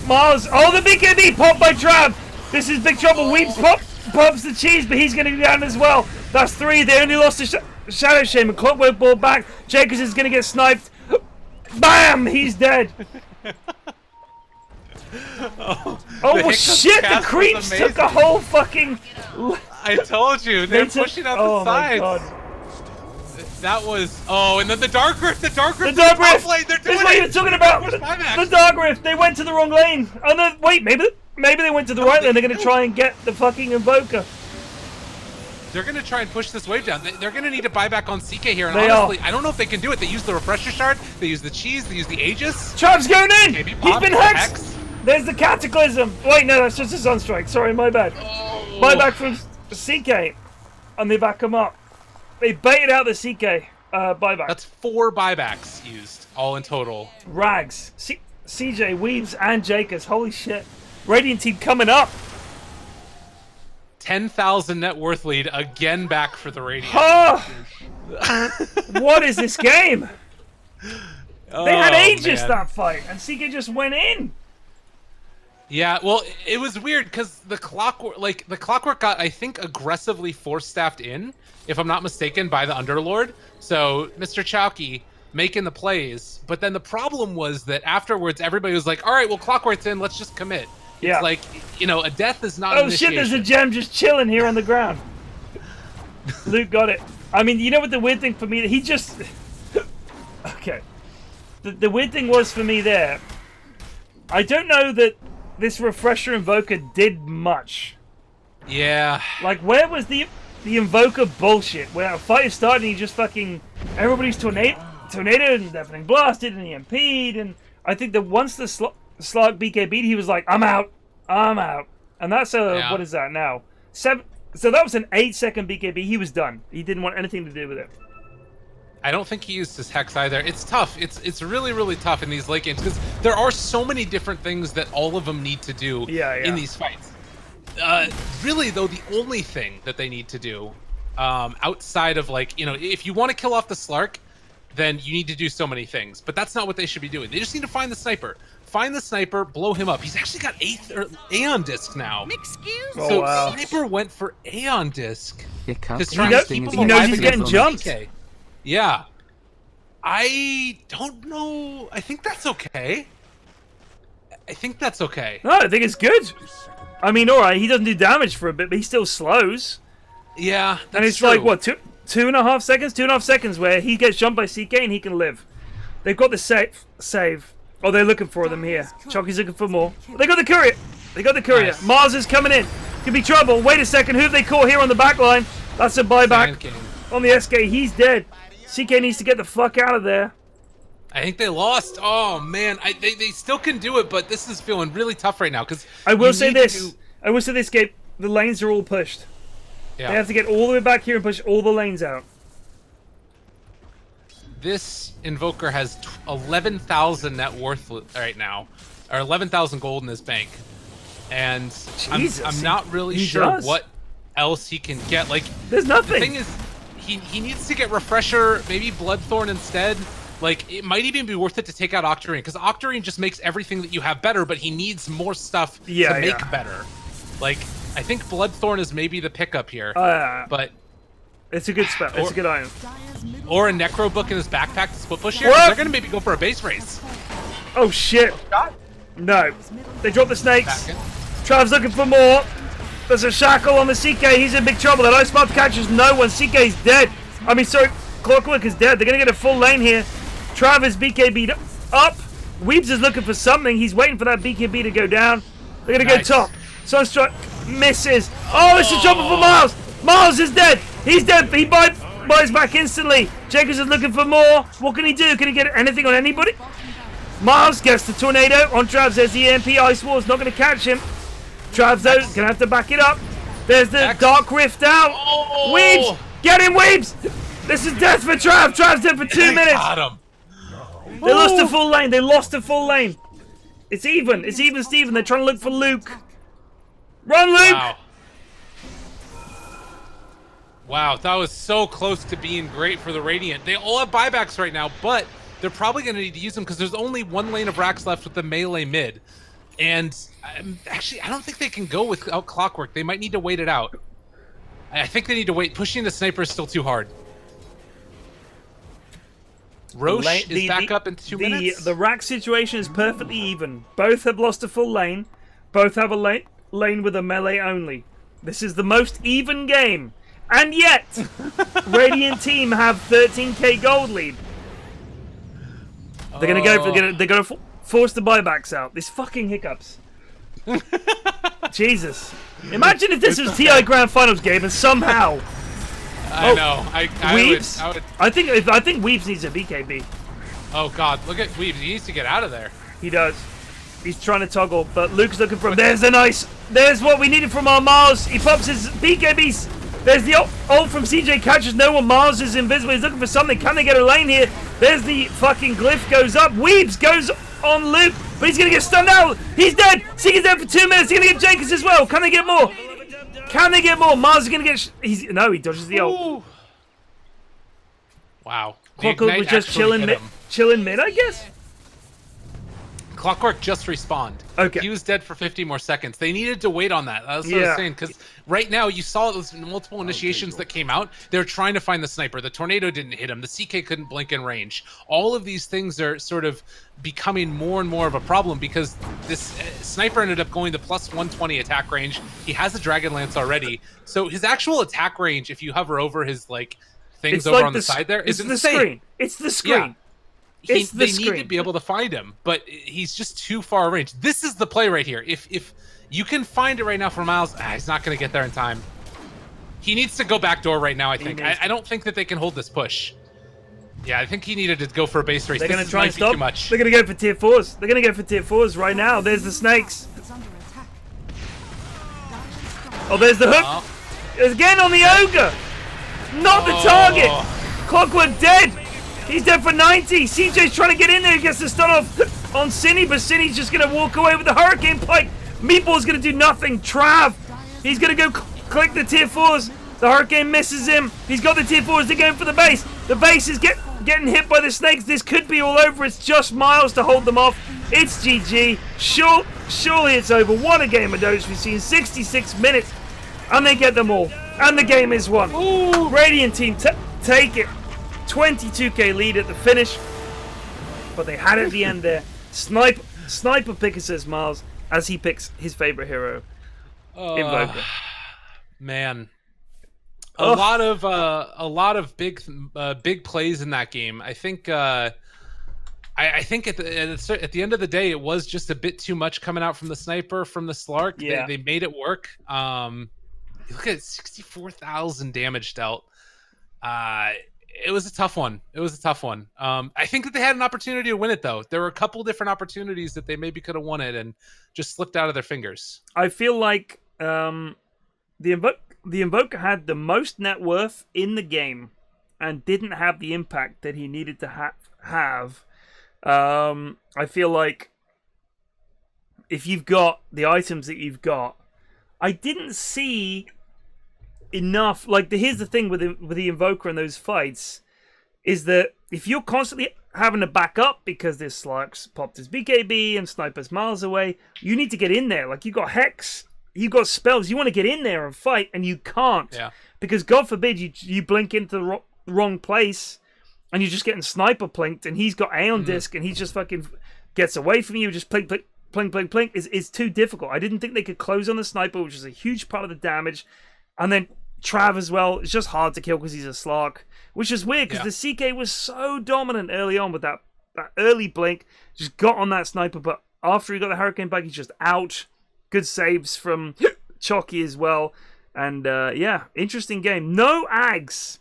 Miles. Oh, the BKB popped by Trav. This is big trouble. Weeps pops the cheese, but he's going to go down as well. That's 3. They only lost to Shadow Shaman. Clockwork ball back. Jacobs is going to get sniped. Bam! He's dead. Oh shit! The creeps took a whole fucking. I told you, they're They took- pushing out oh the my sides. god. That was and then the Dark Rift, The top Dark Rift! lane, they're This doing is what it. you're talking about! Push buybacks. The Dark Rift! They went to the wrong lane! Oh no, wait, maybe they went to the right lane. They're gonna try and get the fucking Invoker. They're gonna try and push this wave down. They're gonna need to buy back on CK here, and They honestly, are. I don't know if they can do it. They use the Refresher Shard, they use the Cheese, they use the Aegis. Trav's going in! Maybe He's pop, been hexed! There's the Cataclysm! Wait, no, that's just a Sunstrike. Sorry, my bad. Oh. Buyback from CK. And they back him up. They baited out the CK buyback. That's 4 buybacks used, all in total. Rags. CJ, Weaves, and Jakers. Holy shit. Radiant team coming up. 10,000 net worth lead, again back for the Radiant. Oh! What is this game? They had Aegis man. that fight, and CK just went in. Yeah, well, it was weird because the Clockwork got, I think, aggressively force-staffed in, if I'm not mistaken, by the Underlord. So Mr. Chowky making the plays, but then the problem was that afterwards everybody was like, all right, well, Clockwork's in, let's just commit. Yeah. It's like, a death is not Oh an shit, there's a initiation. gem just chilling here on the ground. Luke got it. I mean, you know what the weird thing for me, he just... Okay. The weird thing was for me there, I don't know that this Refresher Invoker did much. Yeah. Like, where was the Invoker bullshit? Where a fight is starting, he just fucking... Everybody's tornado and Deafening Blasted and EMP'd, and I think that once the Slark BKB'd, he was like, I'm out. And that's Yeah. what is that now? 7. So that was an 8-second BKB. He was done. He didn't want anything to do with it. I don't think he used his Hex either. It's tough. It's really, really tough in these late games because there are so many different things that all of them need to do in these fights. Really, though, the only thing that they need to do outside of, like, if you want to kill off the Slark, then you need to do so many things. But that's not what they should be doing. They just need to find the sniper. Find the sniper, blow him up. He's actually got Aeon Disc now. Excuse Oh, So wow. Sniper went for Aeon Disc. Yeah, To can't try knows- and keep he him knows alive he's against getting jumped. DK. Yeah. I don't know. I think that's okay. No, I think it's good. I mean, alright, he doesn't do damage for a bit, but he still slows. Yeah, that's And it's true. like, what, 2.5 seconds? 2.5 seconds where he gets jumped by CK and he can live. They've got the save. Oh, they're looking for them here. Chucky's looking for more. They got the courier. Nice. Mars is coming in. Could be trouble. Wait a second. Who have they caught here on the back line? That's a buyback Second game. on the SK. He's dead. CK needs to get the fuck out of there. I think they lost. Oh man, they still can do it, but this is feeling really tough right now because I will say this. Gabe. The lanes are all pushed. Yeah. They have to get all the way back here and push all the lanes out. This Invoker has 11,000 net worth right now, or 11,000 gold in his bank, and Jesus, I'm not really he sure does. what else he can get. Like, There's the nothing. thing is, he needs to get Refresher, maybe Bloodthorn instead. Like, it might even be worth it to take out Octarine, because Octarine just makes everything that you have better, but he needs more stuff to make better. Like, I think Bloodthorn is maybe the pickup here, but... It's a good spell. It's a good item. or a Necro book in his backpack to split push here. What? They're going to maybe go for a base race. Oh shit! No, they drop the snakes. Back in. Trav's looking for more. There's a shackle on the CK. He's in big trouble. That ice mob catches no one. CK's dead. I mean, sorry, Clockwork is dead. They're gonna get a full lane here. Trav is BKB'd up. Weebs is looking for something. He's waiting for that BKB to go down. They're gonna Nice. go top. Sunstruck misses. Oh, it's a trouble for Miles. Miles is dead. He's dead. He buys back instantly. Jacobs is looking for more. What can he do? Can he get anything on anybody? Miles gets the tornado on Trav's. There's the EMP. Ice Wall's not going to catch him. Trav's though going to have to back it up. There's the Dark Rift out. Oh! Weebs! Get him, Weebs! This is death for Trav. Trav's dead for 2 minutes. Got him. They lost a full lane. They lost a full lane. It's even. It's even, Steven. They're trying to look for Luke. Run, Luke! Wow. Wow, that was so close to being great for the Radiant. They all have buybacks right now, but they're probably going to need to use them because there's only one lane of racks left with the melee mid. And actually, I don't think they can go without Clockwork. They might need to wait it out. I think they need to wait. Pushing the sniper is still too hard. Roche is back up in 2 minutes. The rack situation is perfectly even. Both have lost a full lane. Both have a lane with a melee only. This is the most even game. And yet, Radiant team have 13k gold lead. They're gonna force the buybacks out. These fucking hiccups. Jesus. Imagine if this was TI Grand Finals game and somehow. I know. Weebs. I would. I think Weebs needs a BKB. Oh God! Look at Weebs. He needs to get out of there. He does. He's trying to toggle, but Luke's looking for him. There's a nice. There's what we needed from our Mars. He pops his BKBs. There's the ult from CJ, catches no one. Mars is invisible. He's looking for something. Can they get a lane here? There's the fucking glyph goes up. Weebs goes on Luke, but he's going to get stunned out. He's dead. Seeker's dead for 2 minutes. He's going to get Jacobs as well. Can they get more? Can they get more? Mars is going to get... No, he dodges the ult. Ooh. Wow. Clockwork was just chilling mid, I guess? Clockwork just respawned. Okay. He was dead for 50 more seconds. They needed to wait on that. That's what I was saying. Because right now, you saw those multiple initiations that came out. They were trying to find the sniper. The tornado didn't hit him. The CK couldn't blink in range. All of these things are sort of becoming more and more of a problem because this sniper ended up going to plus 120 attack range. He has a Dragon Lance already. So his actual attack range, if you hover over his things It's over like on the side there, is the insane. screen. It's the screen. Yeah. They need to be able to find him, but he's just too far range. This is the play right here. If you can find it right now for Miles, he's not going to get there in time. He needs to go backdoor right now, I think. I don't think that they can hold this push. Yeah, I think he needed to go for a base race. They're going to try and Too stop. much. They're going to go for tier 4s. They're going to go for tier 4s right now. There's the snakes. Oh, there's the hook. It's again on the ogre. Not the target. Clockwork dead. He's dead for 90. CJ's trying to get in there. He gets the stun off on Cinny, but Cinny's just going to walk away with the Hurricane Pike. Meatball's going to do nothing. Trav, he's going to go click the tier 4s. The Hurricane misses him. He's got the tier 4s. They're going for the base. The base is getting hit by the snakes. This could be all over. It's just Miles to hold them off. It's GG. Surely it's over. What a game of those we've seen. 66 minutes. And they get them all. And the game is won. Ooh. Radiant team take it. 22k lead at the finish, but they had it at the end there. Sniper picker says Miles as he picks his favorite hero, Invoker. Man, a lot of big plays in that game. I think I think at the end of the day, it was just a bit too much coming out from the sniper from the Slark. Yeah. They made it work. You look at 64,000 damage dealt. It was a tough one. I think that they had an opportunity to win it, though. There were a couple different opportunities that they maybe could have won it and just slipped out of their fingers. I feel like the Invoker had the most net worth in the game and didn't have the impact that he needed to have. I feel like if you've got the items that you've got, I didn't see enough. Here's the thing with the Invoker in those fights is that if you're constantly having to back up because this Slark's popped his BKB and Sniper's miles away, you need to get in there. You got Hex, you got spells, you want to get in there and fight, and you can't. Yeah. Because God forbid you blink into the wrong place and you're just getting sniper plinked, and he's got Aeon Disc, and he just fucking gets away from you, just plink, plink, plink, plink, plink. It's too difficult. I didn't think they could close on the sniper, which is a huge part of the damage. And then Trav as well, it's just hard to kill because he's a Slark, which is weird because the CK was so dominant early on with that early blink, just got on that sniper, but after he got the Hurricane back, he's just out. Good saves from Chalky as well. And yeah, interesting game. No Ags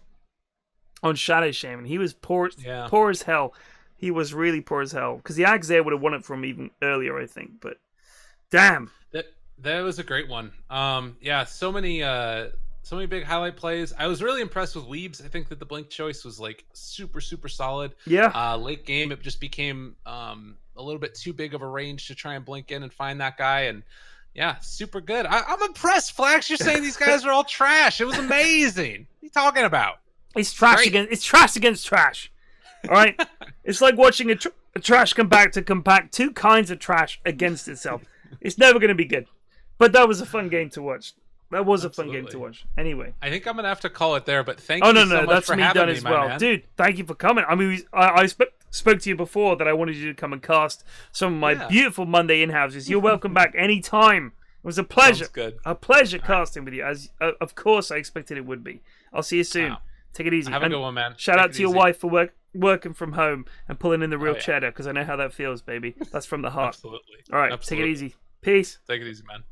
on Shadow Shaman. He was poor as hell. He was really poor as hell. Because the Ags there would have won it from even earlier, I think. But damn. That was a great one. Yeah, so many big highlight plays. I was really impressed with Weebs. I think that the blink choice was like super, super solid. Yeah. Late game, it just became a little bit too big of a range to try and blink in and find that guy. And yeah, super good. I'm impressed, Flax. You're saying these guys are all trash. It was amazing. What are you talking about? It's trash against trash. All right? It's like watching a trash compact to compact two kinds of trash against itself. It's never going to be good. But that was a fun game to watch. That was a fun game to watch. Anyway. I think I'm going to have to call it there, but thank you so much for having me, that's me done as well. man. Dude, thank you for coming. I mean, I spoke to you before that I wanted you to come and cast some of my beautiful Monday in-houses. You're welcome back anytime. It was a pleasure. Sounds good. A pleasure casting with you, as of course I expected it would be. I'll see you soon. Wow. Take it easy. Have a good one, man. Shout out to your wife for working from home and pulling in the real cheddar, because I know how that feels, baby. That's from the heart. Absolutely. All right, take it easy. Peace. Take it easy, man.